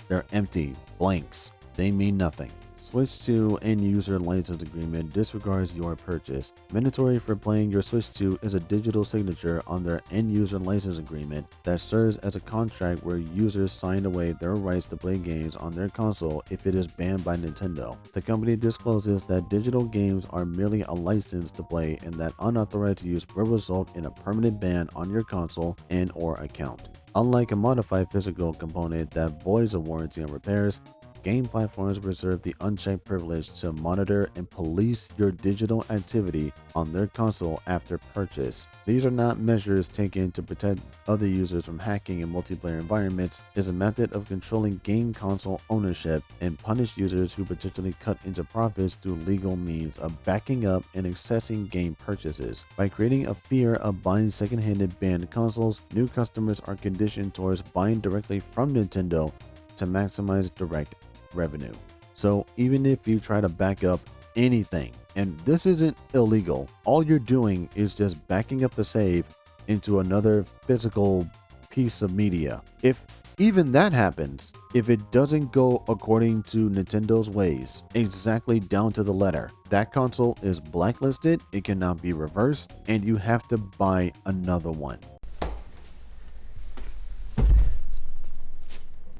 They're empty, blanks. They mean nothing. Switch 2 end user license agreement disregards your purchase. Mandatory for playing your Switch 2 is a digital signature on their end user license agreement that serves as a contract where users sign away their rights to play games on their console if it is banned by Nintendo. The company discloses that digital games are merely a license to play and that unauthorized use will result in a permanent ban on your console and/or account. Unlike a modified physical component that voids a warranty and repairs, game platforms reserve the unchecked privilege to monitor and police your digital activity on their console after purchase. These are not measures taken to protect other users from hacking in multiplayer environments. It is a method of controlling game console ownership and punish users who potentially cut into profits through legal means of backing up and accessing game purchases. By creating a fear of buying second-hand banned consoles, new customers are conditioned towards buying directly from Nintendo to maximize direct revenue. So even if you try to back up anything, and this isn't illegal, all you're doing is just backing up the save into another physical piece of media. If even that happens, if it doesn't go according to Nintendo's ways, exactly down to the letter, that console is blacklisted, it cannot be reversed, and you have to buy another one.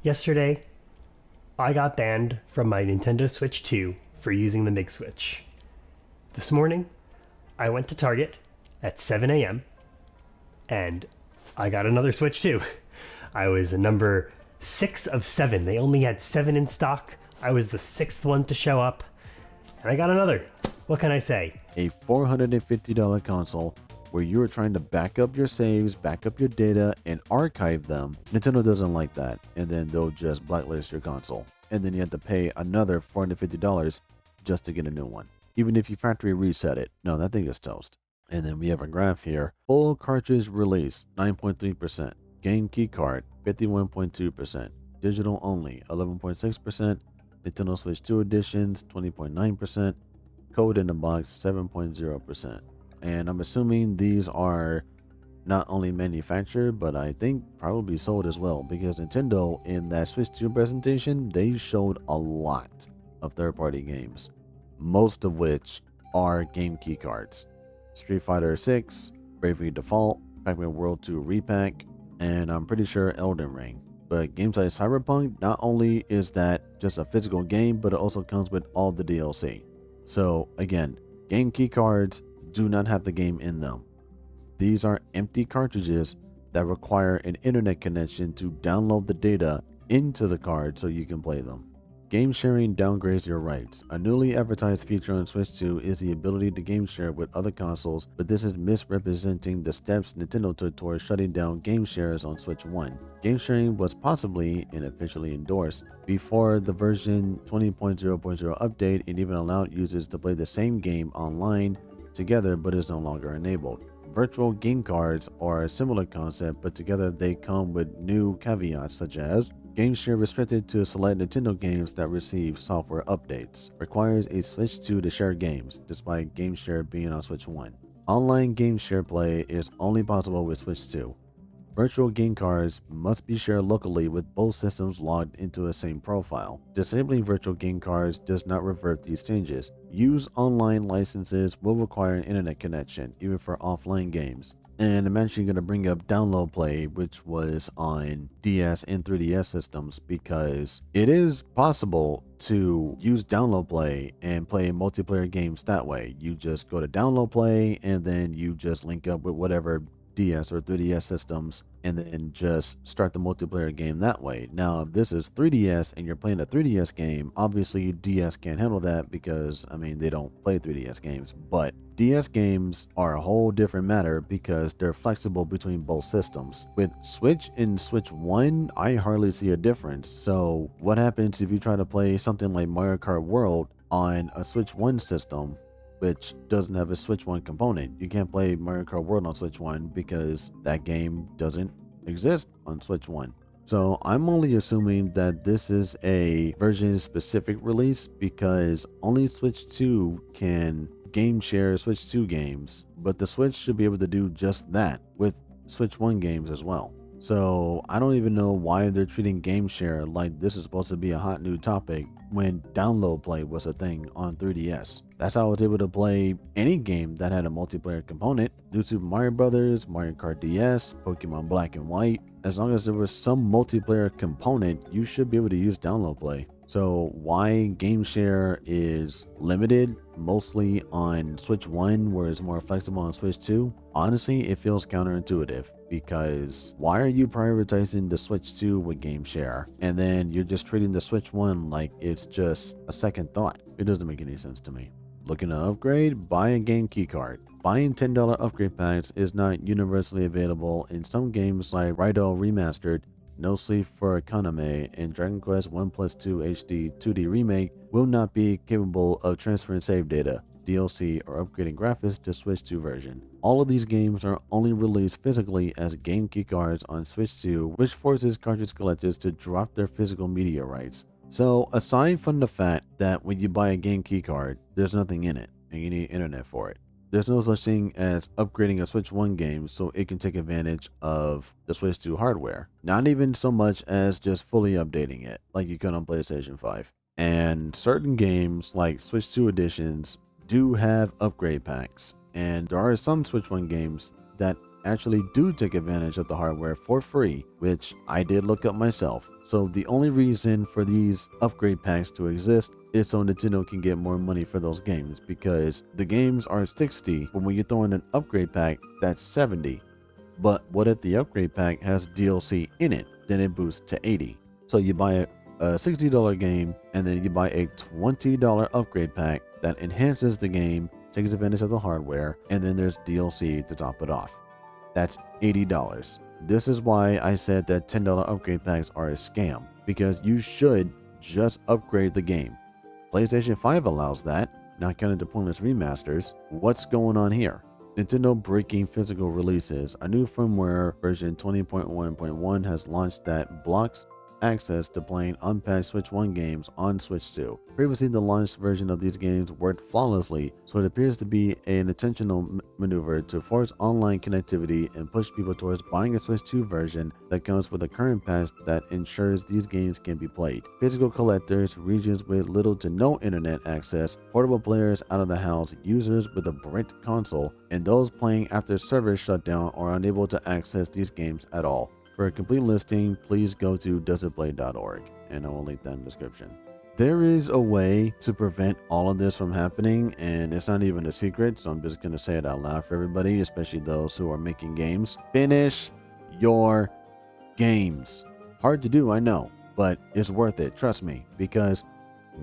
Yesterday, I got banned from my Nintendo Switch 2 for using the MIG switch. This morning, I went to Target at 7 a.m. and I got another Switch 2. I was number 6 of 7. They only had 7 in stock. I was the 6th one to show up, and I got another. What can I say? A $450 console where you are trying to back up your saves, back up your data, and archive them. Nintendo doesn't like that, and then they'll just blacklist your console. And then you have to pay another $450 just to get a new one. Even if you factory reset it. No, that thing is toast. And then we have a graph here. Full cartridge release, 9.3%. Game key card, 51.2%. Digital only, 11.6%. Nintendo Switch 2 editions, 20.9%. Code in the box, 7.0%. And I'm assuming these are not only manufactured, but I think probably sold as well, because Nintendo in that Switch 2 presentation, they showed a lot of third-party games, most of which are game key cards. Street Fighter 6, Bravely Default, Pac-Man World 2 Repack, and I'm pretty sure Elden Ring. But games like Cyberpunk, not only is that just a physical game, but it also comes with all the DLC. So again, game key cards do not have the game in them. These are empty cartridges that require an internet connection to download the data into the card so you can play them. Game sharing downgrades your rights. A newly advertised feature on Switch 2 is the ability to game share with other consoles, but this is misrepresenting the steps Nintendo took towards shutting down game shares on Switch 1. Game sharing was possibly and officially endorsed before the version 20.0.0 update. It even allowed users to play the same game online together, but is no longer enabled. Virtual game cards are a similar concept, but together they come with new caveats such as game share restricted to select Nintendo games that receive software updates, requires a Switch 2 to share games, despite game share being on Switch 1. Online game share play is only possible with Switch 2. Virtual game cards must be shared locally with both systems logged into the same profile. Disabling virtual game cards does not revert these changes. Used online licenses will require an internet connection, even for offline games. And I'm actually going to bring up Download Play, which was on DS and 3DS systems, because it is possible to use Download Play and play multiplayer games that way. You just go to Download Play and then you just link up with whatever DS or 3DS systems and then just start the multiplayer game that way. Now, if this is 3DS and you're playing a 3DS game, obviously DS can't handle that because, I mean, they don't play 3DS games. But DS games are a whole different matter because they're flexible between both systems. With Switch and Switch 1, I hardly see a difference. So what happens if you try to play something like Mario Kart World on a Switch 1 system, which doesn't have a Switch 1 component? You can't play Mario Kart World on Switch 1 because that game doesn't exist on Switch 1. So I'm only assuming that this is a version specific release because only Switch 2 can game share Switch 2 games, but the Switch should be able to do just that with Switch 1 games as well. So I don't even know why they're treating game share like this is supposed to be a hot new topic when download play was a thing on 3DS. That's how I was able to play any game that had a multiplayer component. New Super Mario Brothers, Mario Kart DS, Pokemon Black and White. As long as there was some multiplayer component, you should be able to use download play. So why game share is limited mostly on Switch 1 where it's more flexible on Switch 2, honestly it feels counterintuitive, because why are you prioritizing the Switch 2 with game share and then you're just treating the Switch 1 like it's just a second thought? It doesn't make any sense to me. Looking to upgrade? Buy a game keycard. Buying $10 upgrade packs is not universally available in some games like Raidou Remastered, No Sleep for Kaname, and Dragon Quest 1+2 HD 2D Remake will not be capable of transferring save data, DLC, or upgrading graphics to Switch 2 version. All of these games are only released physically as game keycards on Switch 2, which forces cartridge collectors to drop their physical media rights. So aside from the fact that when you buy a game keycard, there's nothing in it, and you need internet for it. There's no such thing as upgrading a Switch 1 game so it can take advantage of the Switch 2 hardware. Not even so much as just fully updating it, like you could on PlayStation 5. And certain games, like Switch 2 editions, do have upgrade packs. And there are some Switch 1 games that actually do take advantage of the hardware for free, which I did look up myself. So the only reason for these upgrade packs to exist is so Nintendo can get more money for those games, because the games are 60, but when you throw in an upgrade pack, that's 70. But what if the upgrade pack has DLC in it? Then it boosts to 80. So you buy a $60 game and then you buy a $20 upgrade pack that enhances the game, takes advantage of the hardware, and then there's DLC to top it off. That's $80. This is why I said that $10 upgrade packs are a scam, because you should just upgrade the game. PlayStation 5 allows that, not counting the pointless remasters. What's going on here? Nintendo breaking physical releases. A new firmware version 20.1.1 has launched that blocks access to playing unpatched Switch 1 games on Switch 2. Previously, the launched version of these games worked flawlessly, so it appears to be an intentional maneuver to force online connectivity and push people towards buying a Switch 2 version that comes with a current patch that ensures these games can be played. Physical collectors, regions with little to no internet access, portable players out of the house, users with a bricked console, and those playing after servers shut down or unable to access these games at all. For a complete listing, please go to doesitplay.org, and I will link that in the description. There is a way to prevent all of this from happening, and it's not even a secret, so I'm just going to say it out loud for everybody, especially those who are making games. Finish your games. Hard to do, I know, but it's worth it, trust me, because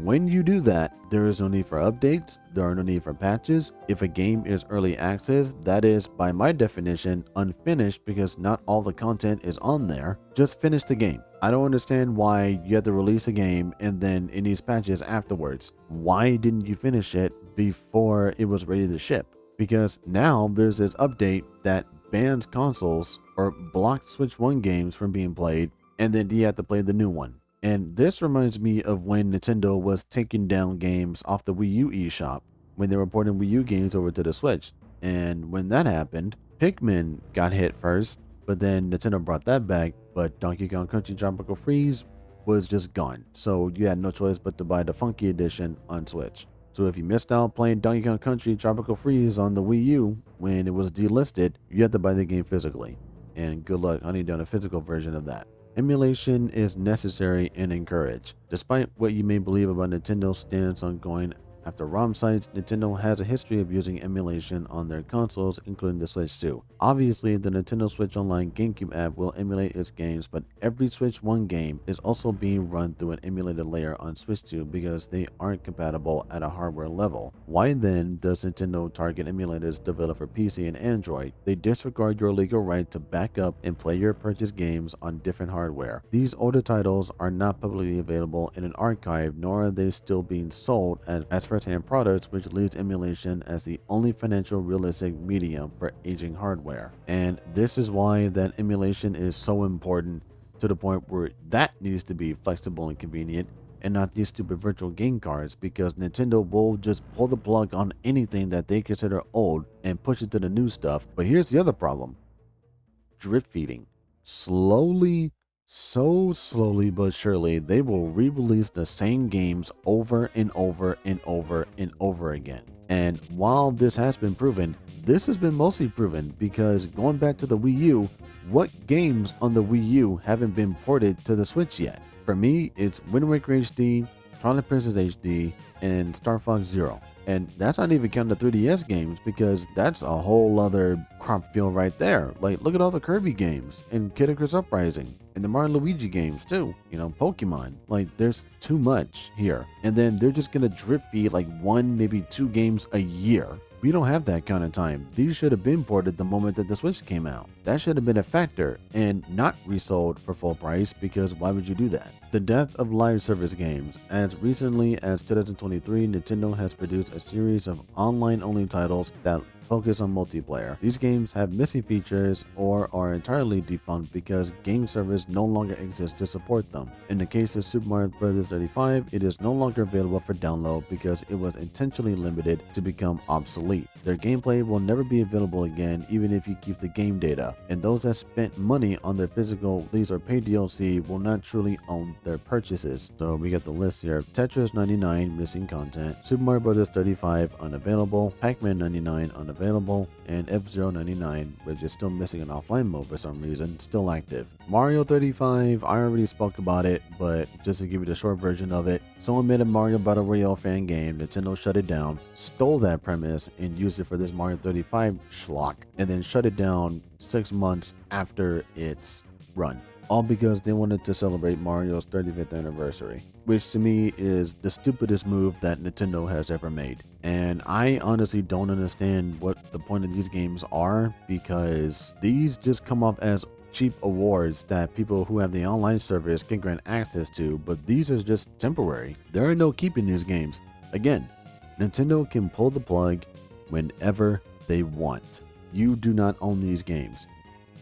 when you do that, there is no need for updates, there are no need for patches. If a game is early access, that is, by my definition, unfinished, because not all the content is on there. Just finish the game. I don't understand why you have to release a game and then it needs patches afterwards. Why didn't you finish it before it was ready to ship? Because now there's this update that bans consoles or blocks Switch 1 games from being played, and then you have to play the new one. And this reminds me of when Nintendo was taking down games off the Wii U eShop, when they were porting Wii U games over to the Switch. And when that happened, Pikmin got hit first, but then Nintendo brought that back, but Donkey Kong Country Tropical Freeze was just gone. So you had no choice but to buy the Funky Edition on Switch. So if you missed out playing Donkey Kong Country Tropical Freeze on the Wii U when it was delisted, you had to buy the game physically. And good luck hunting down a physical version of that. Emulation is necessary and encouraged. Despite what you may believe about Nintendo's stance on going after ROM sites, Nintendo has a history of using emulation on their consoles, including the Switch 2. Obviously, the Nintendo Switch Online GameCube app will emulate its games, but every Switch 1 game is also being run through an emulated layer on Switch 2 because they aren't compatible at a hardware level. Why then does Nintendo target emulators developed for PC and Android? They disregard your legal right to back up and play your purchased games on different hardware. These older titles are not publicly available in an archive, nor are they still being sold as first-hand products, which leaves emulation as the only financial realistic medium for aging hardware. And this is why that emulation is so important, to the point where that needs to be flexible and convenient, and not these stupid virtual game cards, because Nintendo will just pull the plug on anything that they consider old and push it to the new stuff. But here's the other problem: drip feeding. slowly, so slowly but surely, they will re-release the same games over and over and over and over again. And while this has been proven, this has been mostly proven because going back to the Wii U, what games on the Wii U haven't been ported to the Switch yet? For me, it's Wind Waker HD, Twilight Princess HD, and Star Fox Zero. And that's not even counting the 3DS games because that's a whole other crop field right there. Like, look at all the Kirby games and Kid Icarus Uprising and the Mario and Luigi games too. You know, Pokemon. Like, there's too much here. And then they're just gonna drip feed like 1, maybe 2 games a year. We don't have that kind of time. These should have been ported the moment that the Switch came out. That should have been a factor and not resold for full price because why would you do that? The death of live service games. As recently as 2023, Nintendo has produced a series of online-only titles that focus on multiplayer. These games have missing features or are entirely defunct because game servers no longer exist to support them. In the case of Super Mario Bros. 35, it is no longer available for download because it was intentionally limited to become obsolete. Their gameplay will never be available again even if you keep the game data, and those that spent money on their physical release or paid DLC will not truly own their purchases. So we got the list here. Tetris 99 missing content, Super Mario Bros. 35 unavailable, Pac-Man 99 unavailable, and F-Zero 99, which is still missing an offline mode for some reason, still active. Mario 35, I already spoke about it, but just to give you the short version of it, someone made a Mario Battle Royale fan game, Nintendo shut it down, stole that premise, and used it for this Mario 35 schlock, and then shut it down 6 months after its run. All because they wanted to celebrate Mario's 35th anniversary, which to me is the stupidest move that Nintendo has ever made. And I honestly don't understand what the point of these games are because these just come off as cheap awards that people who have the online service can grant access to, but these are just temporary. There are no keeping these games. Again, Nintendo can pull the plug whenever they want. You do not own these games.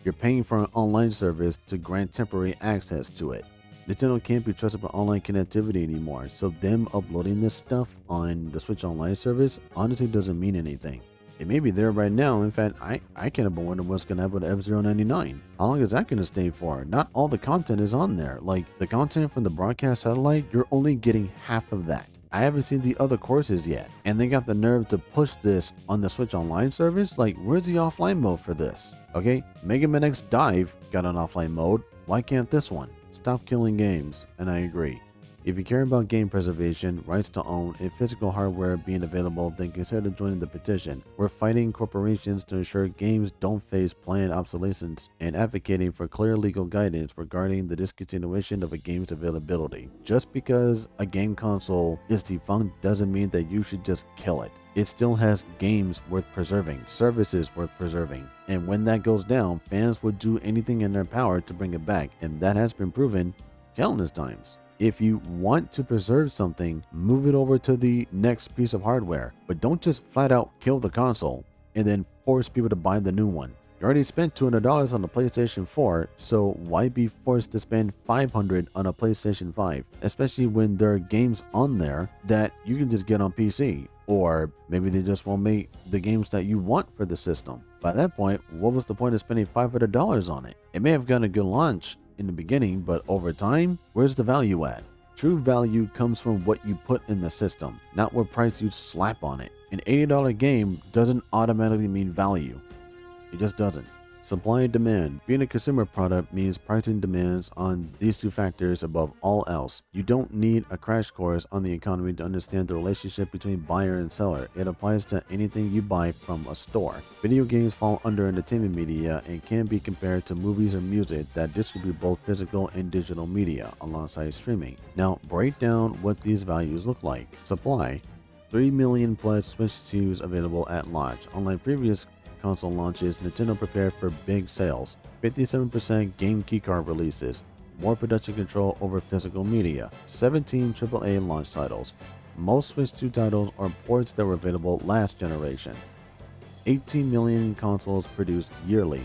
You're paying for an online service to grant temporary access to it. Nintendo can't be trusted with online connectivity anymore, so them uploading this stuff on the Switch Online service honestly doesn't mean anything. It may be there right now. In fact, I can't have been wondering what's going to happen with F-Zero 99. How long is that going to stay for? Not all the content is on there. Like, the content from the broadcast satellite, you're only getting half of that. I haven't seen the other courses yet, and they got the nerve to push this on the Switch Online service. Like, where's the offline mode for this? Okay, Mega Man X Dive got an offline mode. Why can't this one? Stop killing games, and I agree. If you care about game preservation, rights to own, and physical hardware being available, then consider joining the petition. We're fighting corporations to ensure games don't face planned obsolescence and advocating for clear legal guidance regarding the discontinuation of a game's availability. Just because a game console is defunct doesn't mean that you should just kill it. It still has games worth preserving, services worth preserving, and when that goes down, fans would do anything in their power to bring it back, and that has been proven countless times. If you want to preserve something, move it over to the next piece of hardware, but don't just flat out kill the console and then force people to buy the new one. You already spent $200 on the PlayStation 4, so why be forced to spend $500 on a PlayStation 5, especially when there are games on there that you can just get on PC, or maybe they just won't make the games that you want for the system. By that point, what was the point of spending $500 on it? It may have gotten a good launch in the beginning, but over time, where's the value at? True value comes from what you put in the system, not what price you slap on it. An $80 game doesn't automatically mean value. It just doesn't. Supply and demand. Being a consumer product means pricing demands on these two factors above all else. You don't need a crash course on the economy to understand the relationship between buyer and seller. It applies to anything you buy from a store. Video games fall under entertainment media and can be compared to movies or music that distribute both physical and digital media alongside streaming. Now, break down what these values look like. Supply. 3 million plus Switch 2s available at launch. Unlike previous console launches, Nintendo prepared for big sales. 57% game keycard releases, more production control over physical media, 17 AAA launch titles. Most Switch 2 titles are ports that were available last generation. 18 million consoles produced yearly,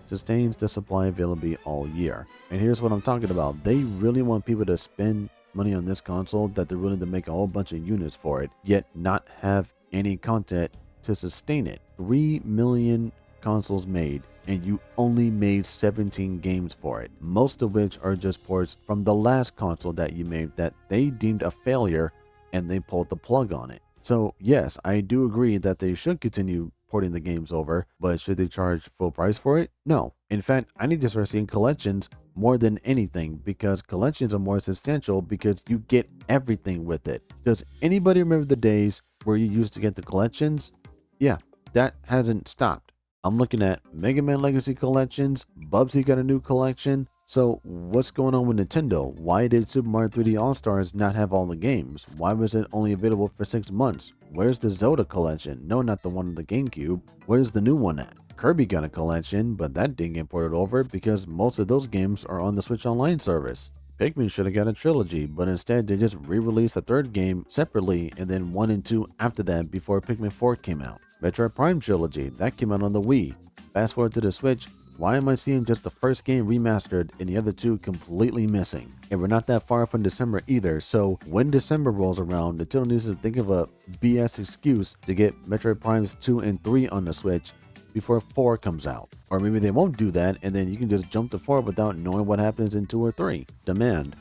sustains the supply availability all year. And here's what I'm talking about. They really want people to spend money on this console that they're willing to make a whole bunch of units for it, yet not have any content to sustain it. 3 million consoles made, and you only made 17 games for it, most of which are just ports from the last console that you made that they deemed a failure and they pulled the plug on it. So yes, I do agree that they should continue porting the games over, but should they charge full price for it? No. In fact, I need to start seeing collections more than anything, because collections are more substantial because you get everything with it. Does anybody remember the days where you used to get the collections? Yeah, that hasn't stopped. I'm looking at Mega Man Legacy collections, Bubsy got a new collection. So what's going on with Nintendo? Why did Super Mario 3D All-Stars not have all the games? Why was it only available for 6 months? Where's the Zelda collection? No, not the one on the GameCube. Where's the new one at? Kirby got a collection, but that didn't get ported over because most of those games are on the Switch Online service. Pikmin should have got a trilogy, but instead they just re-released the third game separately and then 1 and 2 after that before Pikmin 4 came out. Metroid Prime trilogy, that came out on the Wii. Fast forward to the Switch, why am I seeing just the first game remastered and the other 2 completely missing? And we're not that far from December either, so when December rolls around, Nintendo needs to think of a BS excuse to get Metroid Primes 2 and 3 on the Switch before 4 comes out. Or maybe they won't do that and then you can just jump to 4 without knowing what happens in 2 or 3. Demand.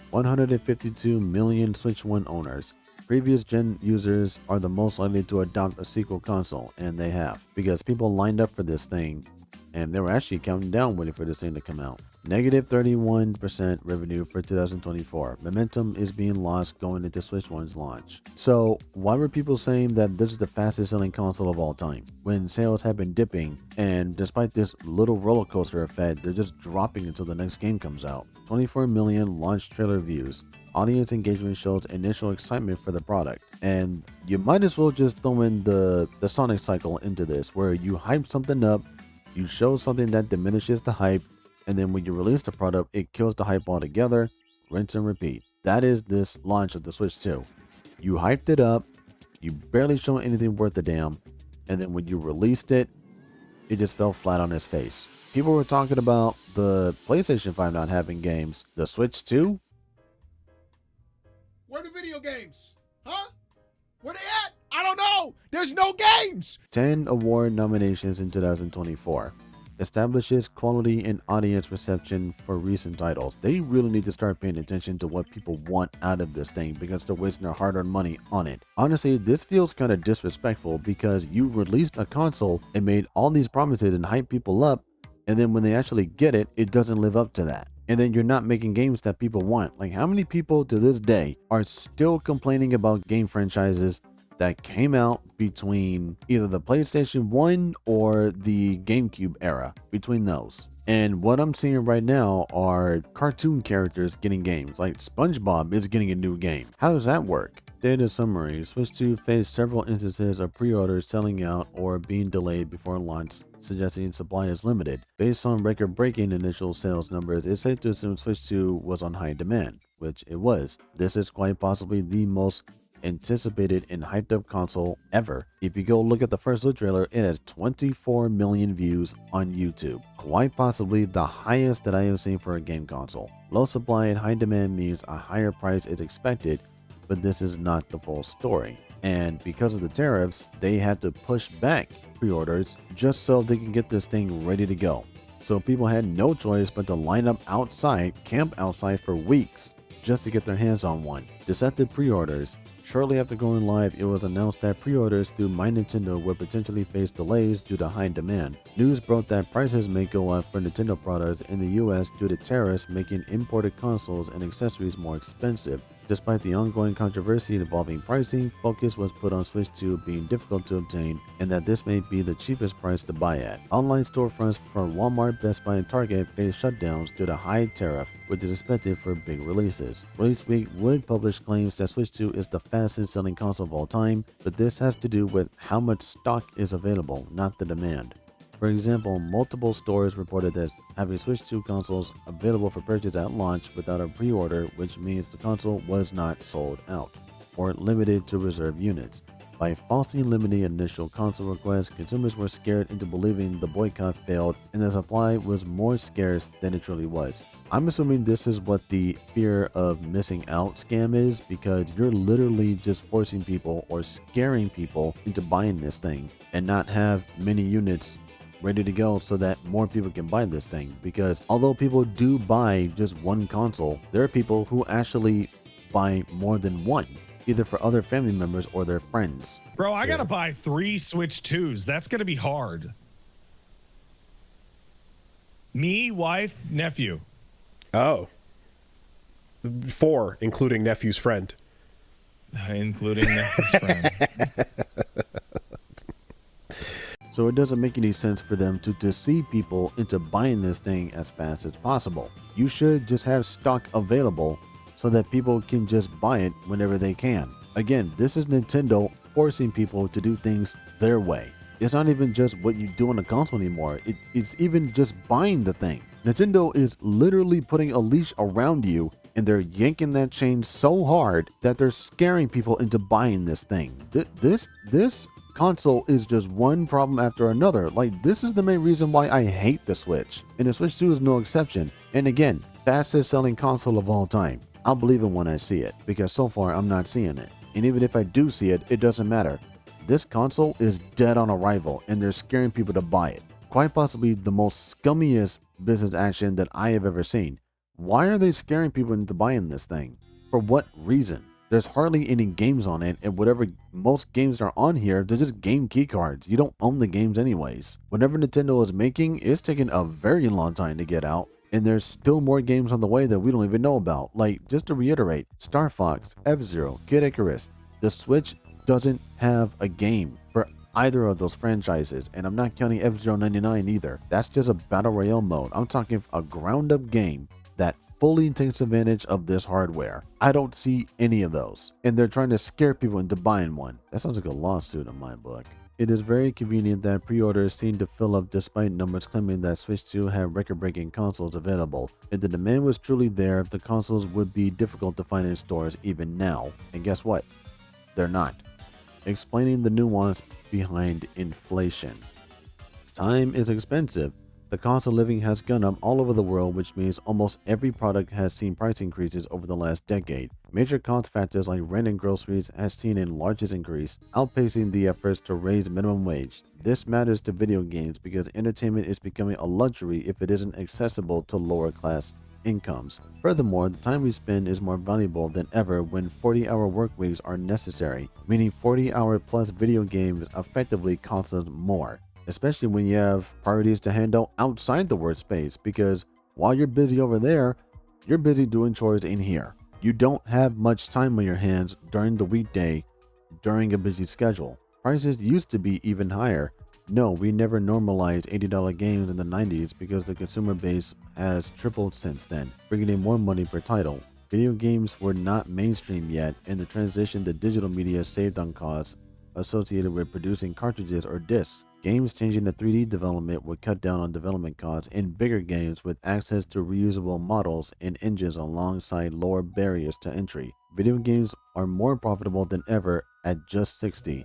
152 million Switch 1 owners. Previous gen users are the most likely to adopt a sequel console, and they have, because people lined up for this thing and they were actually counting down waiting for this thing to come out. Negative 31% revenue for 2024. Momentum is being lost going into Switch 1's launch. So why were people saying that this is the fastest selling console of all time when sales have been dipping, and despite this little roller coaster effect, they're just dropping until the next game comes out? 24 million launch trailer views. Audience engagement shows initial excitement for the product. And you might as well just throw in the Sonic cycle into this, where you hype something up, you show something that diminishes the hype, and then when you release the product, it kills the hype altogether. Rinse and repeat. That is this launch of the Switch 2. You hyped it up, you barely showed anything worth a damn, and then when you released it, it just fell flat on its face. People were talking about the PlayStation 5 not having games. The Switch 2? Where are the video games? Huh? Where they at? I don't know. There's no games. 10 award nominations in 2024. Establishes quality and audience reception for recent titles. They really need to start paying attention to what people want out of this thing because they're wasting their hard-earned money on it. Honestly, this feels kind of disrespectful because you released a console and made all these promises and hyped people up, and then when they actually get it, it doesn't live up to that. And then you're not making games that people want. Like, how many people to this day are still complaining about game franchises that came out between either the PlayStation 1 or the GameCube era, between those? And what I'm seeing right now are cartoon characters getting games. Like SpongeBob is getting a new game. How does that work? Data summary. Switch 2 faced several instances of pre-orders selling out or being delayed before launch, suggesting supply is limited. Based on record-breaking initial sales numbers, it's safe to assume Switch 2 was on high demand, which it was. This is quite possibly the most anticipated and hyped up console ever. If you go look at the first look trailer, it has 24 million views on YouTube. Quite possibly the highest that I have seen for a game console. Low supply and high demand means a higher price is expected, but this is not the full story. And because of the tariffs, they had to push back pre-orders just so they can get this thing ready to go. So people had no choice but to line up outside, camp outside for weeks just to get their hands on one. Deceptive pre-orders. Shortly after going live, it was announced that pre-orders through My Nintendo would potentially face delays due to high demand. News broke that prices may go up for Nintendo products in the US due to tariffs making imported consoles and accessories more expensive. Despite the ongoing controversy involving pricing, focus was put on Switch 2 being difficult to obtain and that this may be the cheapest price to buy at. Online storefronts for Walmart, Best Buy, and Target faced shutdowns due to high tariff, which is expected for big releases. Release Week would publish claims that Switch 2 is the fastest selling console of all time, but this has to do with how much stock is available, not the demand. For example, multiple stores reported that having Switch 2 consoles available for purchase at launch without a pre-order, which means the console was not sold out, or limited to reserved units. By falsely limiting initial console requests, consumers were scared into believing the boycott failed and the supply was more scarce than it truly was. I'm assuming this is what the fear of missing out scam is, because you're literally just forcing people or scaring people into buying this thing and not have many units ready to go so that more people can buy this thing. Because although people do buy just one console, there are people who actually buy more than one, either for other family members or their friends. Bro, I gotta buy 3 Switch 2s. That's gonna be hard. Me, wife, nephew. Oh. 4, including nephew's friend. Including nephew's friend. So it doesn't make any sense for them to deceive people into buying this thing as fast as possible. You should just have stock available so that people can just buy it whenever they can. Again, this is Nintendo forcing people to do things their way. It's not even just what you do on a console anymore. It's even just buying the thing. Nintendo is literally putting a leash around you, and they're yanking that chain so hard that they're scaring people into buying this thing. This console is just one problem after another. Like, this is the main reason why I hate the Switch, and the Switch 2 is no exception. And again, fastest selling console of all time. I'll believe it when I see it, because so far I'm not seeing it. And even if I do see it, it doesn't matter. This console is dead on arrival, and they're scaring people to buy it. Quite possibly the most scummiest business action that I have ever seen. Why are they scaring people into buying this thing? For what reason? There's hardly any games on it, and whatever most games are on here, they're just game key cards. You don't own the games anyways. Whatever Nintendo is making, it's taking a very long time to get out, and there's still more games on the way that we don't even know about. Like, just to reiterate, Star Fox, F-Zero, Kid Icarus. The Switch doesn't have a game for either of those franchises, and I'm not counting F-Zero 99 either. That's just a battle royale mode. I'm talking a ground up game that fully takes advantage of this hardware. I don't see any of those, and they're trying to scare people into buying one. That sounds like a lawsuit in my book. It is very convenient that pre-orders seem to fill up despite numbers claiming that Switch 2 had record-breaking consoles available. If the demand was truly there, the consoles would be difficult to find in stores even now. And guess what? They're not. Explaining the nuance behind inflation. Time is expensive. The cost of living has gone up all over the world, which means almost every product has seen price increases over the last decade. Major cost factors like rent and groceries has seen a largest increase, outpacing the efforts to raise minimum wage. This matters to video games because entertainment is becoming a luxury if it isn't accessible to lower class incomes. Furthermore, the time we spend is more valuable than ever when 40-hour work weeks are necessary, meaning 40-hour plus video games effectively cost us more, especially when you have priorities to handle outside the workspace, because while you're busy over there, you're busy doing chores in here. You don't have much time on your hands during the weekday during a busy schedule. Prices used to be even higher. No, we never normalized $80 games in the 90s because the consumer base has tripled since then, bringing in more money per title. Video games were not mainstream yet, and the transition to digital media saved on costs associated with producing cartridges or discs. Games changing to 3D development would cut down on development costs in bigger games with access to reusable models and engines alongside lower barriers to entry. Video games are more profitable than ever at just $60.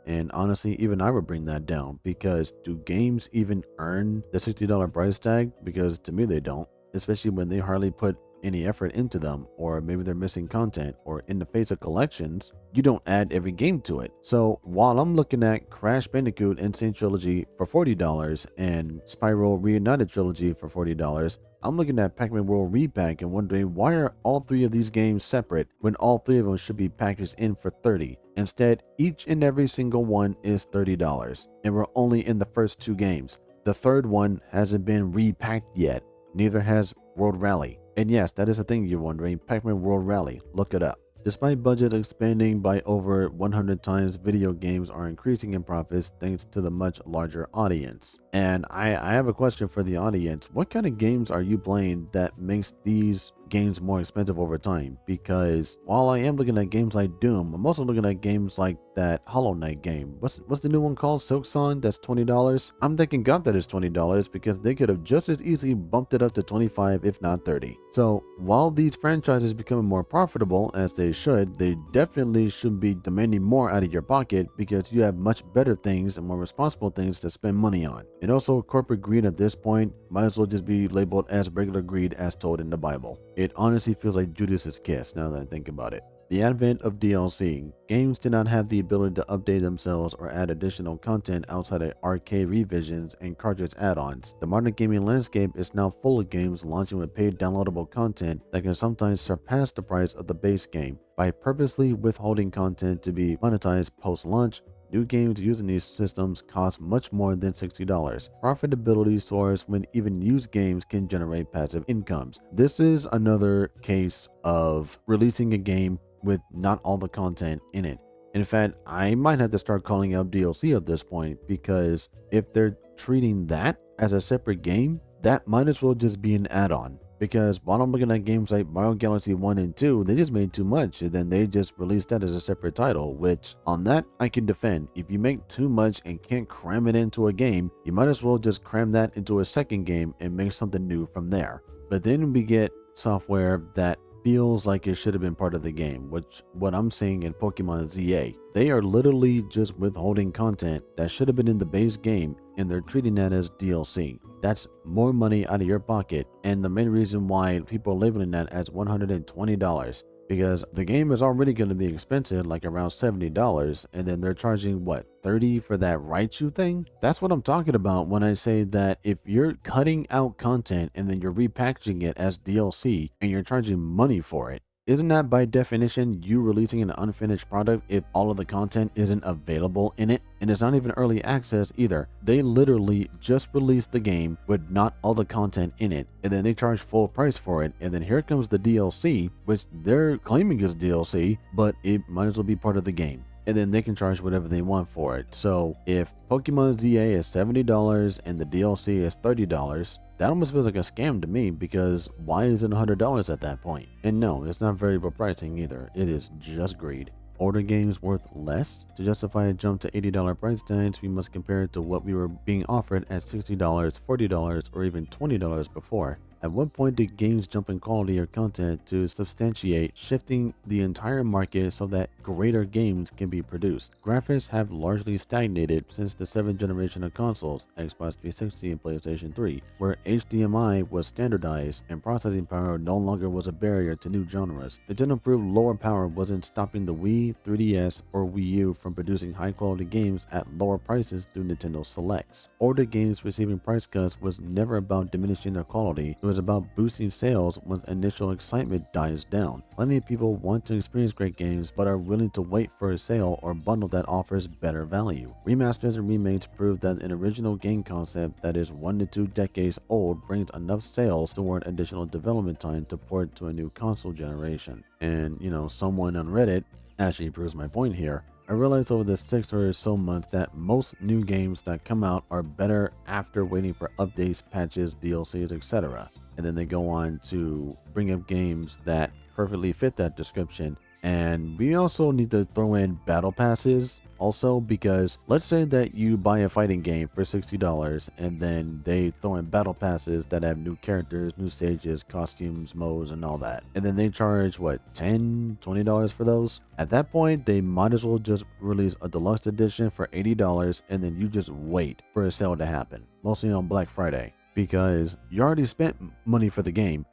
And honestly, even I would bring that down, because do games even earn the $60 price tag? Because to me they don't, especially when they hardly put any effort into them, or maybe they're missing content, or in the face of collections, you don't add every game to it. So while I'm looking at Crash Bandicoot Insane Trilogy for $40 and Spyro Reunited Trilogy for $40, I'm looking at Pac-Man World Repack and wondering, why are all three of these games separate when all three of them should be packaged in for $30? Instead, each and every single one is $30, and we're only in the first two games. The third one hasn't been repacked yet, neither has World Rally. And yes, that is a thing you're wondering, Pac-Man World Rally, look it up. Despite budget expanding by over 100 times, video games are increasing in profits thanks to the much larger audience. And I have a question for the audience. What kind of games are you playing that makes these games more expensive over time? Because while I am looking at games like Doom, I'm also looking at games like that Hollow Knight game. What's the new one called? Silksong? That's $20. I'm thanking God that is $20 because they could have just as easily bumped it up to $25 if not $30. So while these franchises becoming more profitable, as they should, they definitely should be demanding more out of your pocket because you have much better things and more responsible things to spend money on. And also, corporate greed at this point might as well just be labeled as regular greed as told in the Bible. It honestly feels like Judas's kiss now that I think about it. the advent of DLC, games did not have the ability to update themselves or add additional content outside of arcade revisions and cartridge add-ons. The modern gaming landscape is now full of games launching with paid downloadable content that can sometimes surpass the price of the base game. By purposely withholding content to be monetized post-launch, new games using these systems cost much more than $60. Profitability soars when even used games can generate passive incomes. This is another case of releasing a game with not all the content in it. In fact, I might have to start calling out DLC at this point, because if they're treating that as a separate game, that might as well just be an add-on. Because while I'm looking at games like Mario Galaxy 1 and 2, they just made too much, and then they just released that as a separate title, which on that I can defend. If you make too much and can't cram it into a game, you might as well just cram that into a second game and make something new from there. But then we get software that feels like it should have been part of the game, which what I'm seeing in Pokemon ZA. They are literally just withholding content that should have been in the base game, and they're treating that as DLC. That's more money out of your pocket, and the main reason why people are labeling that as $120, because the game is already going to be expensive, like around $70, and then they're charging what, $30 for that Raichu thing? That's what I'm talking about when I say that if you're cutting out content and then you're repackaging it as DLC and you're charging money for it, isn't that by definition you releasing an unfinished product if all of the content isn't available in it? And it's not even early access either. They literally just released the game with not all the content in it, and then they charge full price for it, and then here comes the DLC, which they're claiming is DLC, but it might as well be part of the game. And then they can charge whatever they want for it. So if Pokemon ZA is $70 and the DLC is $30, that almost feels like a scam to me, because why is it $100 at that point? And no, it's not variable pricing either. It is just greed. Older games worth less? To justify a jump to $80 price tags, we must compare it to what we were being offered at $60, $40, or even $20 before. At what point did games jump in quality or content to substantiate shifting the entire market so that greater games can be produced? Graphics have largely stagnated since the 7th generation of consoles, Xbox 360 and PlayStation 3, where HDMI was standardized and processing power no longer was a barrier to new genres. Nintendo proved lower power wasn't stopping the Wii, 3DS, or Wii U from producing high-quality games at lower prices through Nintendo Selects. Older games receiving price cuts was never about diminishing their quality. It was about boosting sales once initial excitement dies down. Plenty of people want to experience great games but are willing to wait for a sale or bundle that offers better value. Remasters and remakes prove that an original game concept that is 1 to 2 decades old brings enough sales to warrant additional development time to port to a new console generation. And someone on Reddit actually proves my point here. I realized over the 6 or so months that most new games that come out are better after waiting for updates, patches, DLCs, etc. And then they go on to bring up games that perfectly fit that description. And we also need to throw in battle passes also, because let's say that you buy a fighting game for $60 and then they throw in battle passes that have new characters, new stages, costumes, modes, and all that. And then they charge what, $10, $20 for those? At that point, they might as well just release a deluxe edition for $80 and then you just wait for a sale to happen, mostly on Black Friday, because you already spent money for the game.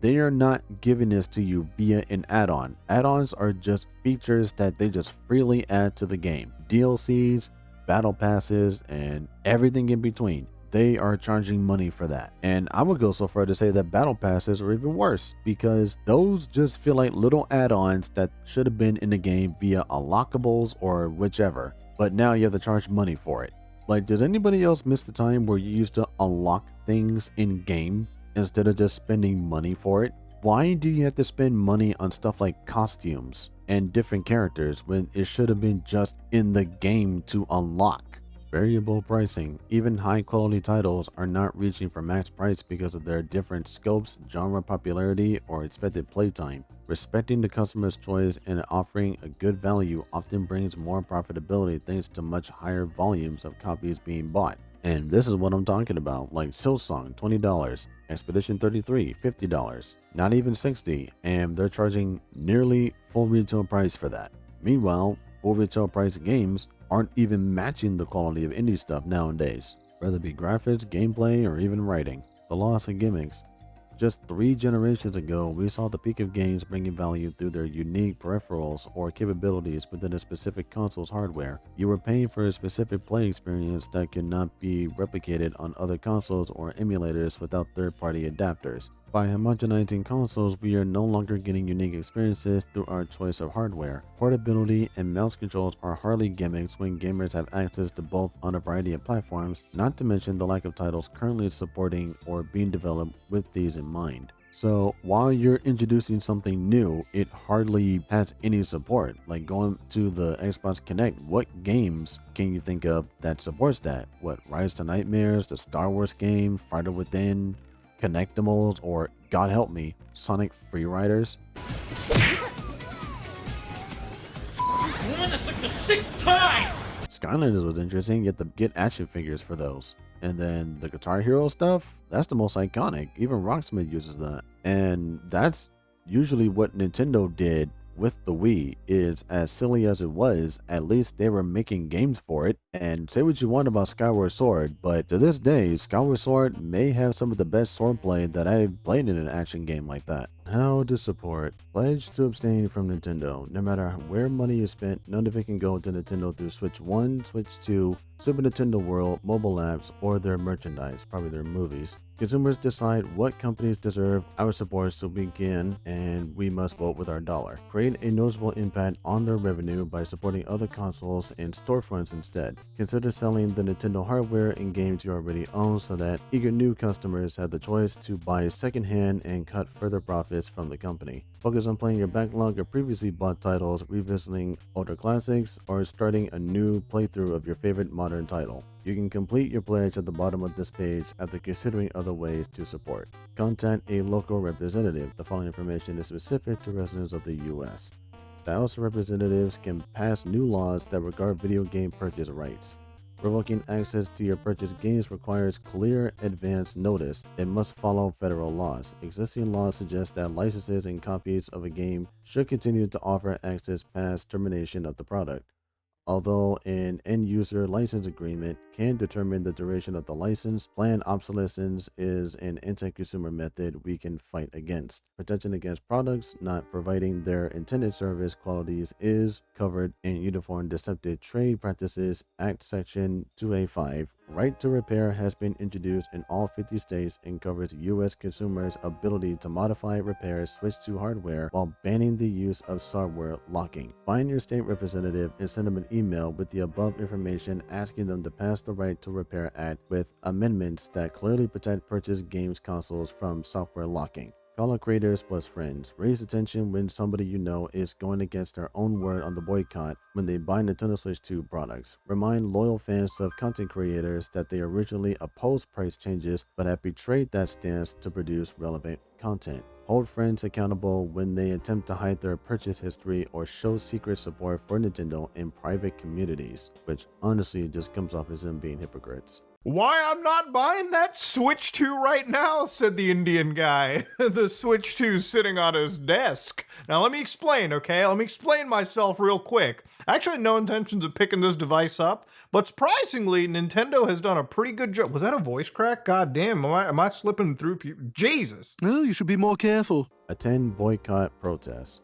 They are not giving this to you via an add-on. Add-ons are just features that they just freely add to the game. DLCs, battle passes, and everything in between. They are charging money for that. And I would go so far to say that battle passes are even worse, because those just feel like little add-ons that should have been in the game via unlockables or whichever. But now you have to charge money for it. Like, does anybody else miss the time where you used to unlock things in game instead of just spending money for it? Why do you have to spend money on stuff like costumes and different characters when it should have been just in the game to unlock? Variable pricing. Even high quality titles are not reaching for max price because of their different scopes, genre popularity, or expected playtime. Respecting the customer's choice and offering a good value often brings more profitability thanks to much higher volumes of copies being bought. And this is what I'm talking about, like Silksong, $20, Expedition 33, $50, not even $60, and they're charging nearly full retail price for that. Meanwhile, full retail price games aren't even matching the quality of indie stuff nowadays, whether it be graphics, gameplay, or even writing. The loss of gimmicks. Just 3 generations ago, we saw the peak of games bringing value through their unique peripherals or capabilities within a specific console's hardware. You were paying for a specific play experience that could not be replicated on other consoles or emulators without third-party adapters. By homogenizing consoles, we are no longer getting unique experiences through our choice of hardware. Portability and mouse controls are hardly gimmicks when gamers have access to both on a variety of platforms, not to mention the lack of titles currently supporting or being developed with these in mind. So while you're introducing something new, it hardly has any support. Like going to the Xbox Kinect, what games can you think of that supports that? What, Rise to Nightmares, the Star Wars game, Fighter Within, Connectimals, or God help me, Sonic Freeriders? That's like the 6th time! Skylanders was interesting, you have to get action figures for those. And then the Guitar Hero stuff, that's the most iconic. Even Rocksmith uses that. And that's usually what Nintendo did with the Wii. Is as silly as it was, at least they were making games for it. And say what you want about Skyward Sword, but to this day, Skyward Sword may have some of the best swordplay that I've played in an action game like that. How to support. Pledge to abstain from Nintendo. No matter where money is spent, none of it can go to Nintendo through Switch 1, Switch 2, Super Nintendo World, mobile apps, or their merchandise, probably their movies. Consumers decide what companies deserve our support so we can, and we must vote with our dollar. Create a noticeable impact on their revenue by supporting other consoles and storefronts instead. Consider selling the Nintendo hardware and games you already own so that eager new customers have the choice to buy secondhand and cut further profits from the company. Focus on playing your backlog of previously bought titles, revisiting older classics, or starting a new playthrough of your favorite modern title. You can complete your pledge at the bottom of this page after considering other ways to support. Contact a local representative. The following information is specific to residents of the U.S. The House of Representatives can pass new laws that regard video game purchase rights. Revoking access to your purchased games requires clear advance notice and must follow federal laws. Existing laws suggest that licenses and copies of a game should continue to offer access past termination of the product. Although an end-user license agreement can determine the duration of the license, planned obsolescence is an anti-consumer method we can fight against. Protection against products not providing their intended service qualities is covered in Uniform Deceptive Trade Practices Act Section 285. Right to repair has been introduced in all 50 states and covers U.S. consumers' ability to modify, repair, switch to hardware while banning the use of software locking. Find your state representative and send them an email with the above information asking them to pass the Right to Repair Act with amendments that clearly protect purchased games consoles from software locking. Fellow creators plus friends, raise attention when somebody you know is going against their own word on the boycott when they buy Nintendo Switch 2 products. Remind loyal fans of content creators that they originally opposed price changes but have betrayed that stance to produce relevant content. Hold friends accountable when they attempt to hide their purchase history or show secret support for Nintendo in private communities, which honestly just comes off as them being hypocrites. Why, I'm not buying that Switch 2 right now, said the Indian guy. The Switch 2's sitting on his desk. Now let me explain, okay? Let me explain myself real quick. I actually had no intentions of picking this device up, but surprisingly, Nintendo has done a pretty good job. Was that a voice crack? God damn, am I slipping through people? Jesus. Well, you should be more careful. Attend boycott protests.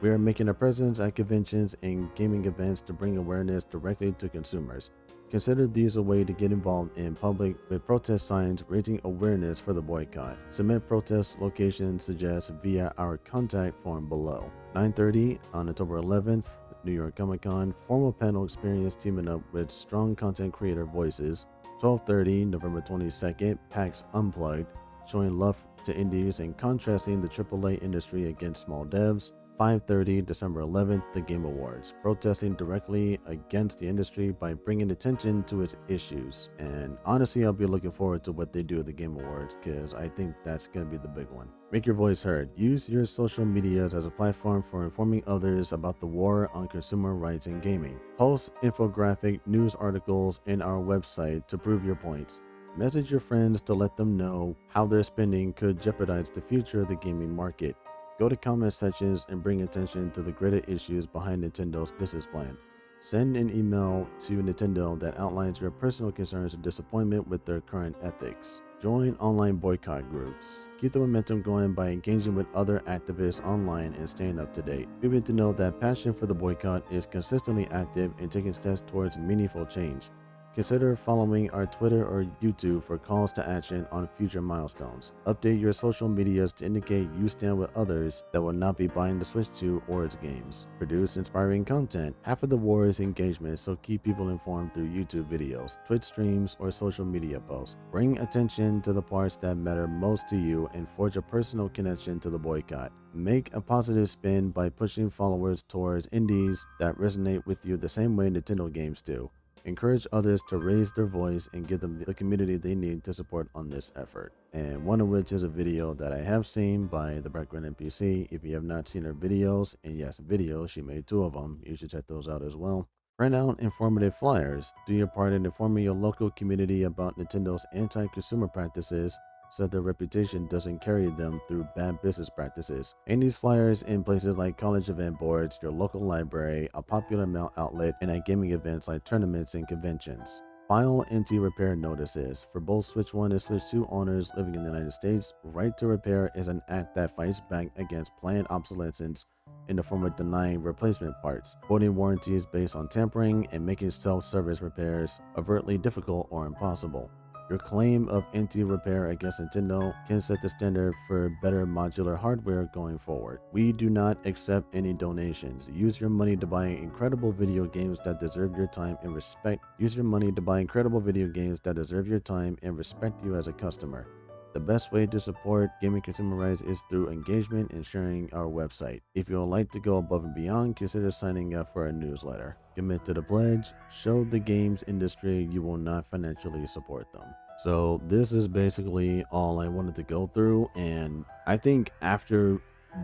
We are making a presence at conventions and gaming events to bring awareness directly to consumers. Consider these a way to get involved in public with protest signs raising awareness for the boycott. Submit protest location suggests via our contact form below. 9:30 on October 11th, New York Comic Con, formal panel experience teaming up with strong content creator voices. 12:30 November 22nd, PAX Unplugged, showing love to indies and contrasting the AAA industry against small devs. 5:30 December 11th, the Game Awards, protesting directly against the industry by bringing attention to its issues. And honestly, I'll be looking forward to what they do at the Game Awards because I think that's going to be the big one. Make your voice heard. Use your social medias as a platform for informing others about the war on consumer rights in gaming. Post infographic news articles in our website to prove your points. Message your friends to let them know how their spending could jeopardize the future of the gaming market. Go to comment sections and bring attention to the greater issues behind Nintendo's business plan. Send an email to Nintendo that outlines your personal concerns and disappointment with their current ethics. Join online boycott groups. Keep the momentum going by engaging with other activists online and staying up to date. We need to know that passion for the boycott is consistently active and taking steps towards meaningful change. Consider following our Twitter or YouTube for calls to action on future milestones. Update your social medias to indicate you stand with others that will not be buying the Switch 2 or its games. Produce inspiring content. Half of the war is engagement, so keep people informed through YouTube videos, Twitch streams, or social media posts. Bring attention to the parts that matter most to you and forge a personal connection to the boycott. Make a positive spin by pushing followers towards indies that resonate with you the same way Nintendo games do. Encourage others to raise their voice and give them the community they need to support on this effort. And one of which is a video that I have seen by the Background NPC. If you have not seen her videos, and yes, videos, she made 2 of them, you should check those out as well. Print out informative flyers. Do your part in informing your local community about Nintendo's anti-consumer practices so their reputation doesn't carry them through bad business practices. Aim these flyers in places like college event boards, your local library, a popular mail outlet, and at gaming events like tournaments and conventions. File anti-repair notices. For both Switch 1 and Switch 2 owners living in the United States, right to repair is an act that fights back against planned obsolescence in the form of denying replacement parts, voiding warranties based on tampering, and making self-service repairs overtly difficult or impossible. Your claim of anti-repair against Nintendo can set the standard for better modular hardware going forward. We do not accept any donations. Use your money to buy incredible video games that deserve your time and respect. Use your money to buy incredible video games that deserve your time and respect you as a customer. The best way to support gaming consumer rights is through engagement and sharing our website. If you would like to go above and beyond, consider signing up for our newsletter. Commit to the pledge, show the games industry you will not financially support them. So this is basically all I wanted to go through, and I think after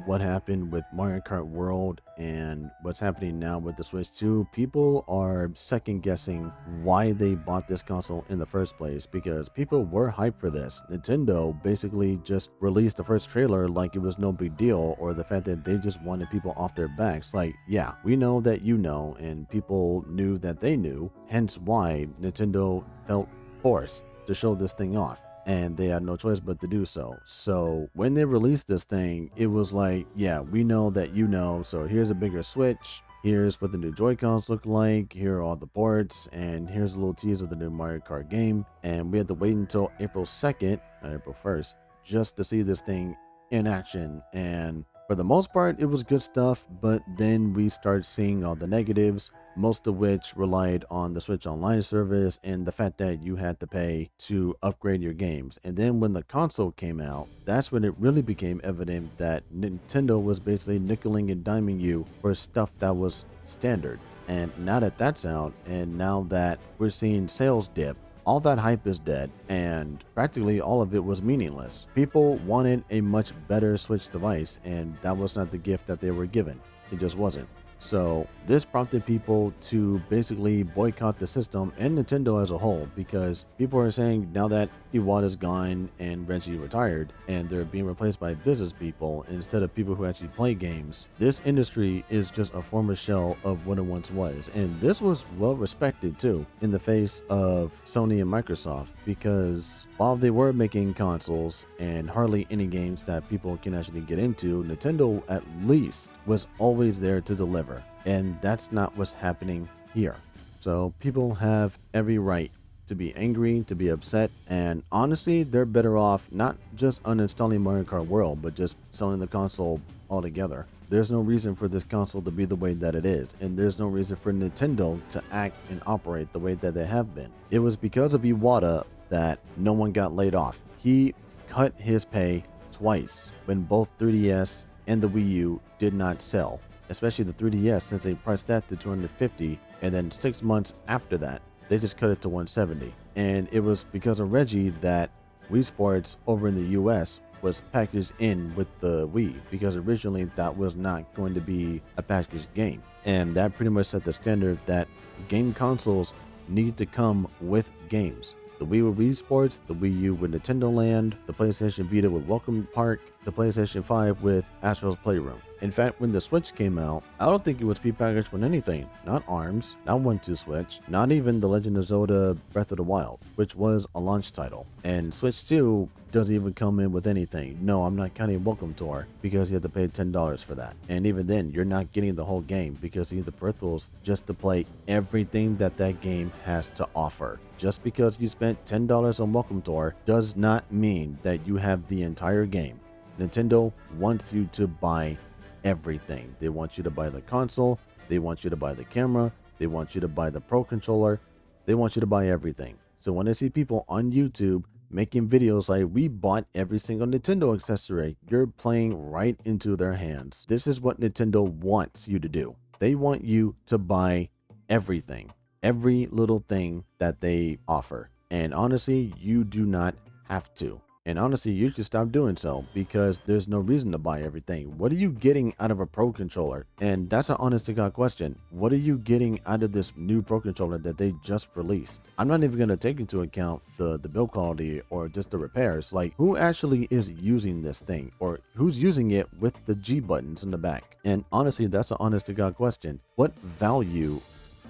what happened with Mario Kart World and what's happening now with the Switch 2, people are second guessing why they bought this console in the first place, because people were hyped for this. Nintendo basically just released the first trailer like it was no big deal, or the fact that they just wanted people off their backs. Like, yeah, we know that you know, and people knew that they knew, hence why Nintendo felt forced to show this thing off, and they had no choice but to do so. So when they released this thing, it was like, yeah, we know that you know, so here's a bigger Switch, here's what the new Joy-Cons look like, here are all the ports, and here's a little tease of the new Mario Kart game. And we had to wait until April 2nd, not April 1st, just to see this thing in action. And for the most part, it was good stuff, but then we started seeing all the negatives, most of which relied on the Switch Online service and the fact that you had to pay to upgrade your games. And then when the console came out, that's when it really became evident that Nintendo was basically nickeling and diming you for stuff that was standard. And now that that's out, and now that we're seeing sales dip, all that hype is dead, and practically all of it was meaningless. People wanted a much better Switch device, and that was not the gift that they were given. It just wasn't. So this prompted people to basically boycott the system and Nintendo as a whole, because people are saying now that Iwata's gone and Reggie retired and they're being replaced by business people instead of people who actually play games, this industry is just a former shell of what it once was. And this was well respected too in the face of Sony and Microsoft, because while they were making consoles and hardly any games that people can actually get into, Nintendo at least was always there to deliver. And that's not what's happening here. So people have every right to be angry, to be upset, and honestly, they're better off not just uninstalling Mario Kart World, but just selling the console altogether. There's no reason for this console to be the way that it is, and there's no reason for Nintendo to act and operate the way that they have been. It was because of Iwata that no one got laid off. He cut his pay twice when both 3DS and the Wii U did not sell, especially the 3DS, since they priced that to $250, and then 6 months after that they just cut it to $170. And it was because of Reggie that Wii Sports over in the US was packaged in with the Wii, because originally that was not going to be a packaged game. And that pretty much set the standard that game consoles need to come with games. The Wii with Wii Sports, the Wii U with Nintendo Land, the PlayStation Vita with Welcome Park, the PlayStation 5 with Astro's Playroom. In fact, when the Switch came out, I don't think it was prepackaged with anything. Not ARMS, not 1-2 Switch, not even The Legend of Zelda Breath of the Wild, which was a launch title. And Switch 2 doesn't even come in with anything. No, I'm not counting Welcome Tour because you have to pay $10 for that. And even then, you're not getting the whole game because you need the peripherals just to play everything that game has to offer. Just because you spent $10 on Welcome Tour does not mean that you have the entire game. Nintendo wants you to buy everything. They want you to buy the console, they want you to buy the camera, they want you to buy the Pro Controller, they want you to buy everything. So when I see people on YouTube making videos like, we bought every single Nintendo accessory, you're playing right into their hands. This is what Nintendo wants you to do. They want you to buy everything, every little thing that they offer. And honestly, you do not have to. And honestly, you should stop doing so because there's no reason to buy everything. What are you getting out of a Pro Controller? And that's an honest to God question. What are you getting out of this new Pro Controller that they just released? I'm not even going to take into account the build quality or just the repairs. Like, who actually is using this thing, or who's using it with the G buttons in the back? And honestly, that's an honest to God question. What value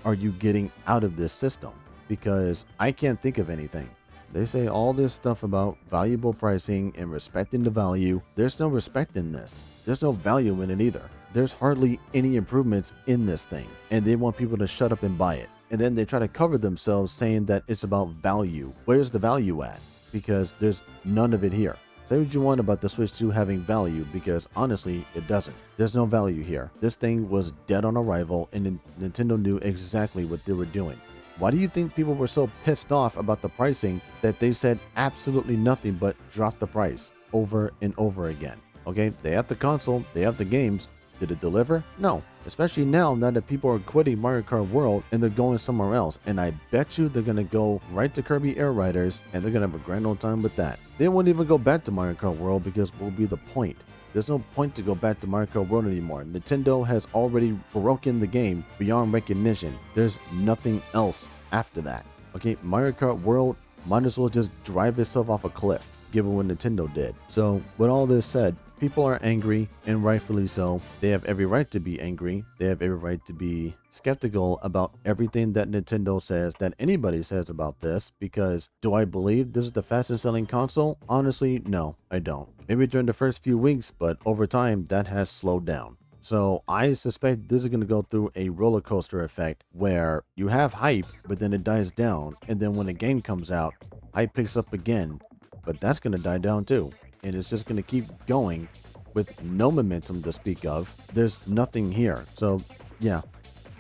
are you getting out of this system? Because I can't think of anything. They say all this stuff about valuable pricing and respecting the value. There's no respect in this. There's no value in it either. There's hardly any improvements in this thing, and they want people to shut up and buy it. And then they try to cover themselves saying that it's about value. Where's the value at? Because there's none of it here. Say what you want about the Switch 2 having value, because honestly, it doesn't. There's no value here. This thing was dead on arrival, and Nintendo knew exactly what they were doing. Why do you think people were so pissed off about the pricing that they said absolutely nothing but drop the price over and over again? Okay, they have the console, they have the games. Did it deliver? No. Especially now that people are quitting Mario Kart World and they're going somewhere else. And I bet you they're going to go right to Kirby Air Riders and they're going to have a grand old time with that. They won't even go back to Mario Kart World because what will be the point? There's no point to go back to Mario Kart World anymore. Nintendo has already broken the game beyond recognition. There's nothing else after that. Okay, Mario Kart World might as well just drive itself off a cliff, given what Nintendo did. So, with all this said, people are angry, and rightfully so. They have every right to be angry. They have every right to be skeptical about everything that Nintendo says, that anybody says about this, because do I believe this is the fastest selling console? Honestly, no, I don't. Maybe during the first few weeks, but over time, that has slowed down. So I suspect this is going to go through a roller coaster effect where you have hype, but then it dies down. And then when the game comes out, hype picks up again, but that's going to die down too. And it's just going to keep going with no momentum to speak of. There's nothing here. So yeah,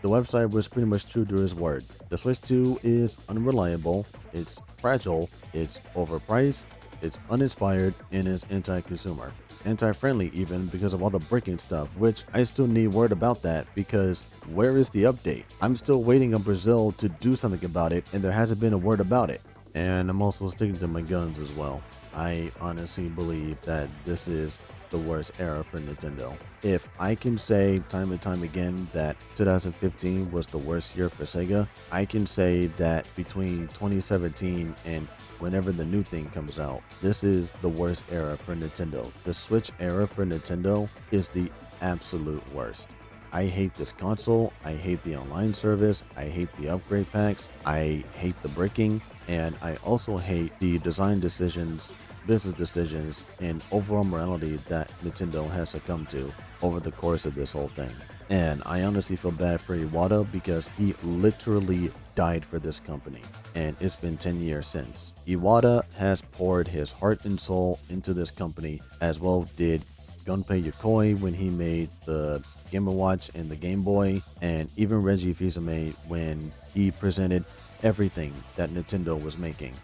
the website was pretty much true to his word. The Switch 2 is unreliable, it's fragile, it's overpriced, it's uninspired, and it's anti-consumer. Anti-friendly even because of all the breaking stuff, which I still need word about that because where is the update? I'm still waiting on Brazil to do something about it and there hasn't been a word about it. And I'm also sticking to my guns as well. I honestly believe that this is the worst era for Nintendo. If I can say time and time again that 2015 was the worst year for Sega, I can say that between 2017 and whenever the new thing comes out, this is the worst era for Nintendo. The Switch era for Nintendo is the absolute worst. I hate this console, I hate the online service, I hate the upgrade packs, I hate the bricking, and I also hate the design decisions, business decisions, and overall morality that Nintendo has succumbed to over the course of this whole thing. And I honestly feel bad for Iwata because he literally died for this company, and it's been 10 years since. Iwata has poured his heart and soul into this company, as well did Gunpei Yokoi when he made the Game & Watch and the Game Boy, and even Reggie Fils-Aimé when he presented everything that Nintendo was making.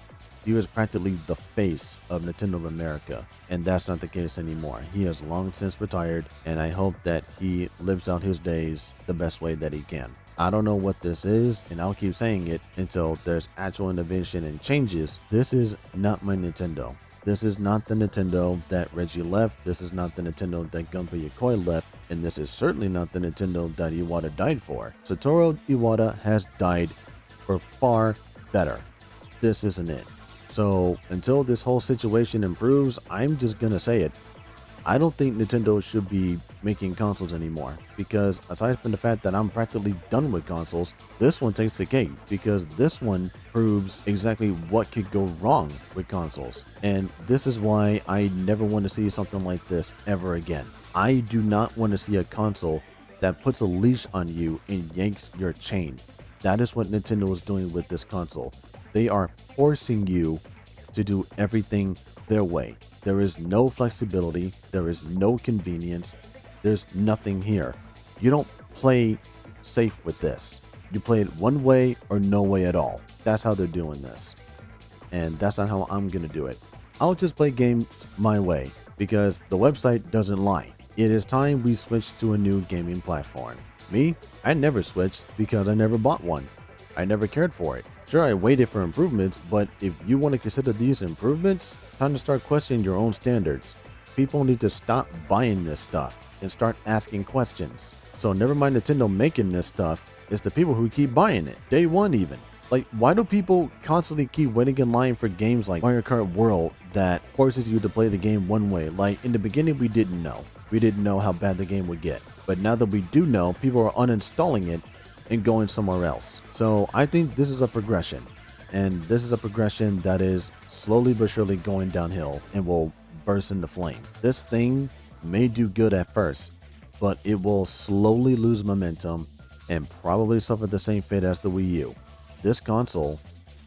He was practically the face of Nintendo of America, and that's not the case anymore. He has long since retired, and I hope that he lives out his days the best way that he can. I don't know what this is, and I'll keep saying it until there's actual innovation and changes. This is not my Nintendo. This is not the Nintendo that Reggie left. This is not the Nintendo that Gunpei Yokoi left. And this is certainly not the Nintendo that Iwata died for. Satoru Iwata has died for far better. This isn't it. So until this whole situation improves, I'm just gonna say it. I don't think Nintendo should be making consoles anymore, because aside from the fact that I'm practically done with consoles, this one takes the cake, because this one proves exactly what could go wrong with consoles. And this is why I never want to see something like this ever again. I do not want to see a console that puts a leash on you and yanks your chain. That is what Nintendo is doing with this console. They are forcing you to do everything their way. There is no flexibility. There is no convenience. There's nothing here. You don't play safe with this. You play it one way or no way at all. That's how they're doing this. And that's not how I'm going to do it. I'll just play games my way, because the website doesn't lie. It is time we switch to a new gaming platform. Me, I never switched because I never bought one. I never cared for it. Sure, I waited for improvements, but if you want to consider these improvements, time to start questioning your own standards. People need to stop buying this stuff and start asking questions. So never mind Nintendo making this stuff, it's the people who keep buying it, day one even. Like, why do people constantly keep waiting in line for games like Mario Kart World that forces you to play the game one way? Like, in the beginning, we didn't know. We didn't know how bad the game would get. But now that we do know, people are uninstalling it and going somewhere else. So I think this is a progression. And this is a progression that is slowly but surely going downhill and will burst into flame. This thing may do good at first, but it will slowly lose momentum and probably suffer the same fate as the Wii U. This console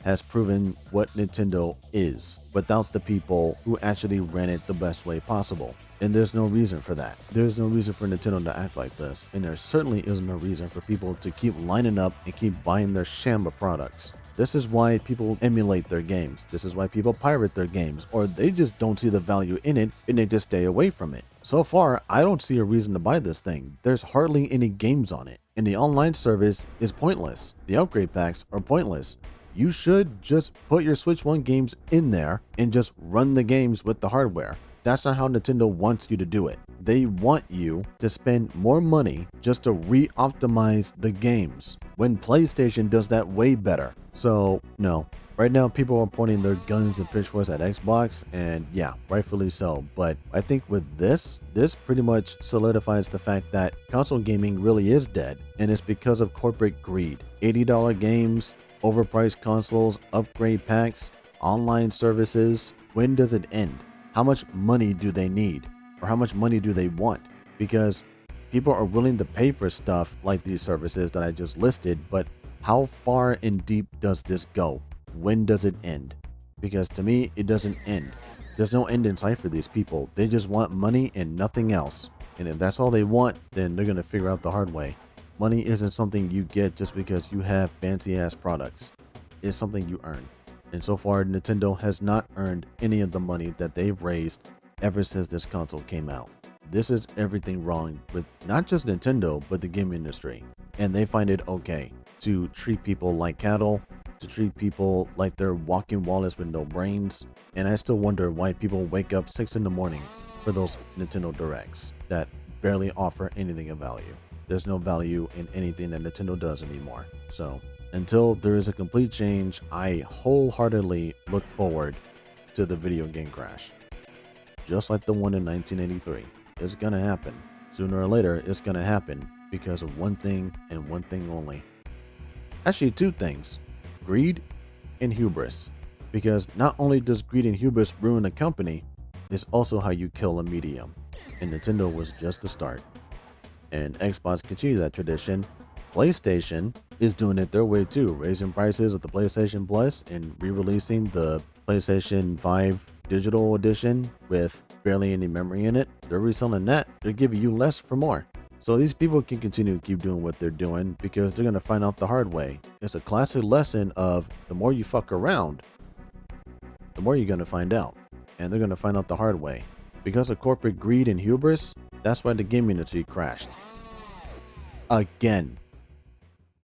has proven what Nintendo is without the people who actually ran it the best way possible. And there's no reason for that. There's no reason for Nintendo to act like this. And there certainly isn't a reason for people to keep lining up and keep buying their sham of products. This is why people emulate their games. This is why people pirate their games, or they just don't see the value in it and they just stay away from it. So far, I don't see a reason to buy this thing. There's hardly any games on it, and the online service is pointless. The upgrade packs are pointless. You should just put your Switch 1 games in there and just run the games with the hardware. That's not how Nintendo wants you to do it. They want you to spend more money just to re-optimize the games, when PlayStation does that way better. So, no. Right now, people are pointing their guns and pitchforks at Xbox, and yeah, rightfully so. But I think with this pretty much solidifies the fact that console gaming really is dead, and it's because of corporate greed. $80 games, overpriced consoles, upgrade packs, online services. When does it end? How much money do they need? Or how much money do they want? Because people are willing to pay for stuff like these services that I just listed, but how far and deep does this go? When does it end? Because to me, it doesn't end. There's no end in sight for these people. They just want money and nothing else. And if that's all they want, then they're going to figure out the hard way. Money isn't something you get just because you have fancy ass products. It's something you earn. And so far, Nintendo has not earned any of the money that they've raised ever since this console came out. This is everything wrong with not just Nintendo, but the game industry. And they find it okay to treat people like cattle, to treat people like they're walking wallets with no brains. And I still wonder why people wake up 6 in the morning for those Nintendo Directs that barely offer anything of value. There's no value in anything that Nintendo does anymore. So until there is a complete change, I wholeheartedly look forward to the video game crash. Just like the one in 1983. It's gonna happen. Sooner or later, it's gonna happen because of one thing and one thing only. Actually, two things. Greed and hubris. Because not only does greed and hubris ruin a company, it's also how you kill a medium. And Nintendo was just the start. And Xbox continues that tradition. PlayStation is doing it their way too, raising prices of the PlayStation Plus and re-releasing the PlayStation 5 Digital Edition with barely any memory in it. They're reselling that. They're giving you less for more. So these people can continue to keep doing what they're doing because they're going to find out the hard way. It's a classic lesson of the more you fuck around, the more you're going to find out. And they're going to find out the hard way. Because of corporate greed and hubris, that's why the gaming industry crashed. Again.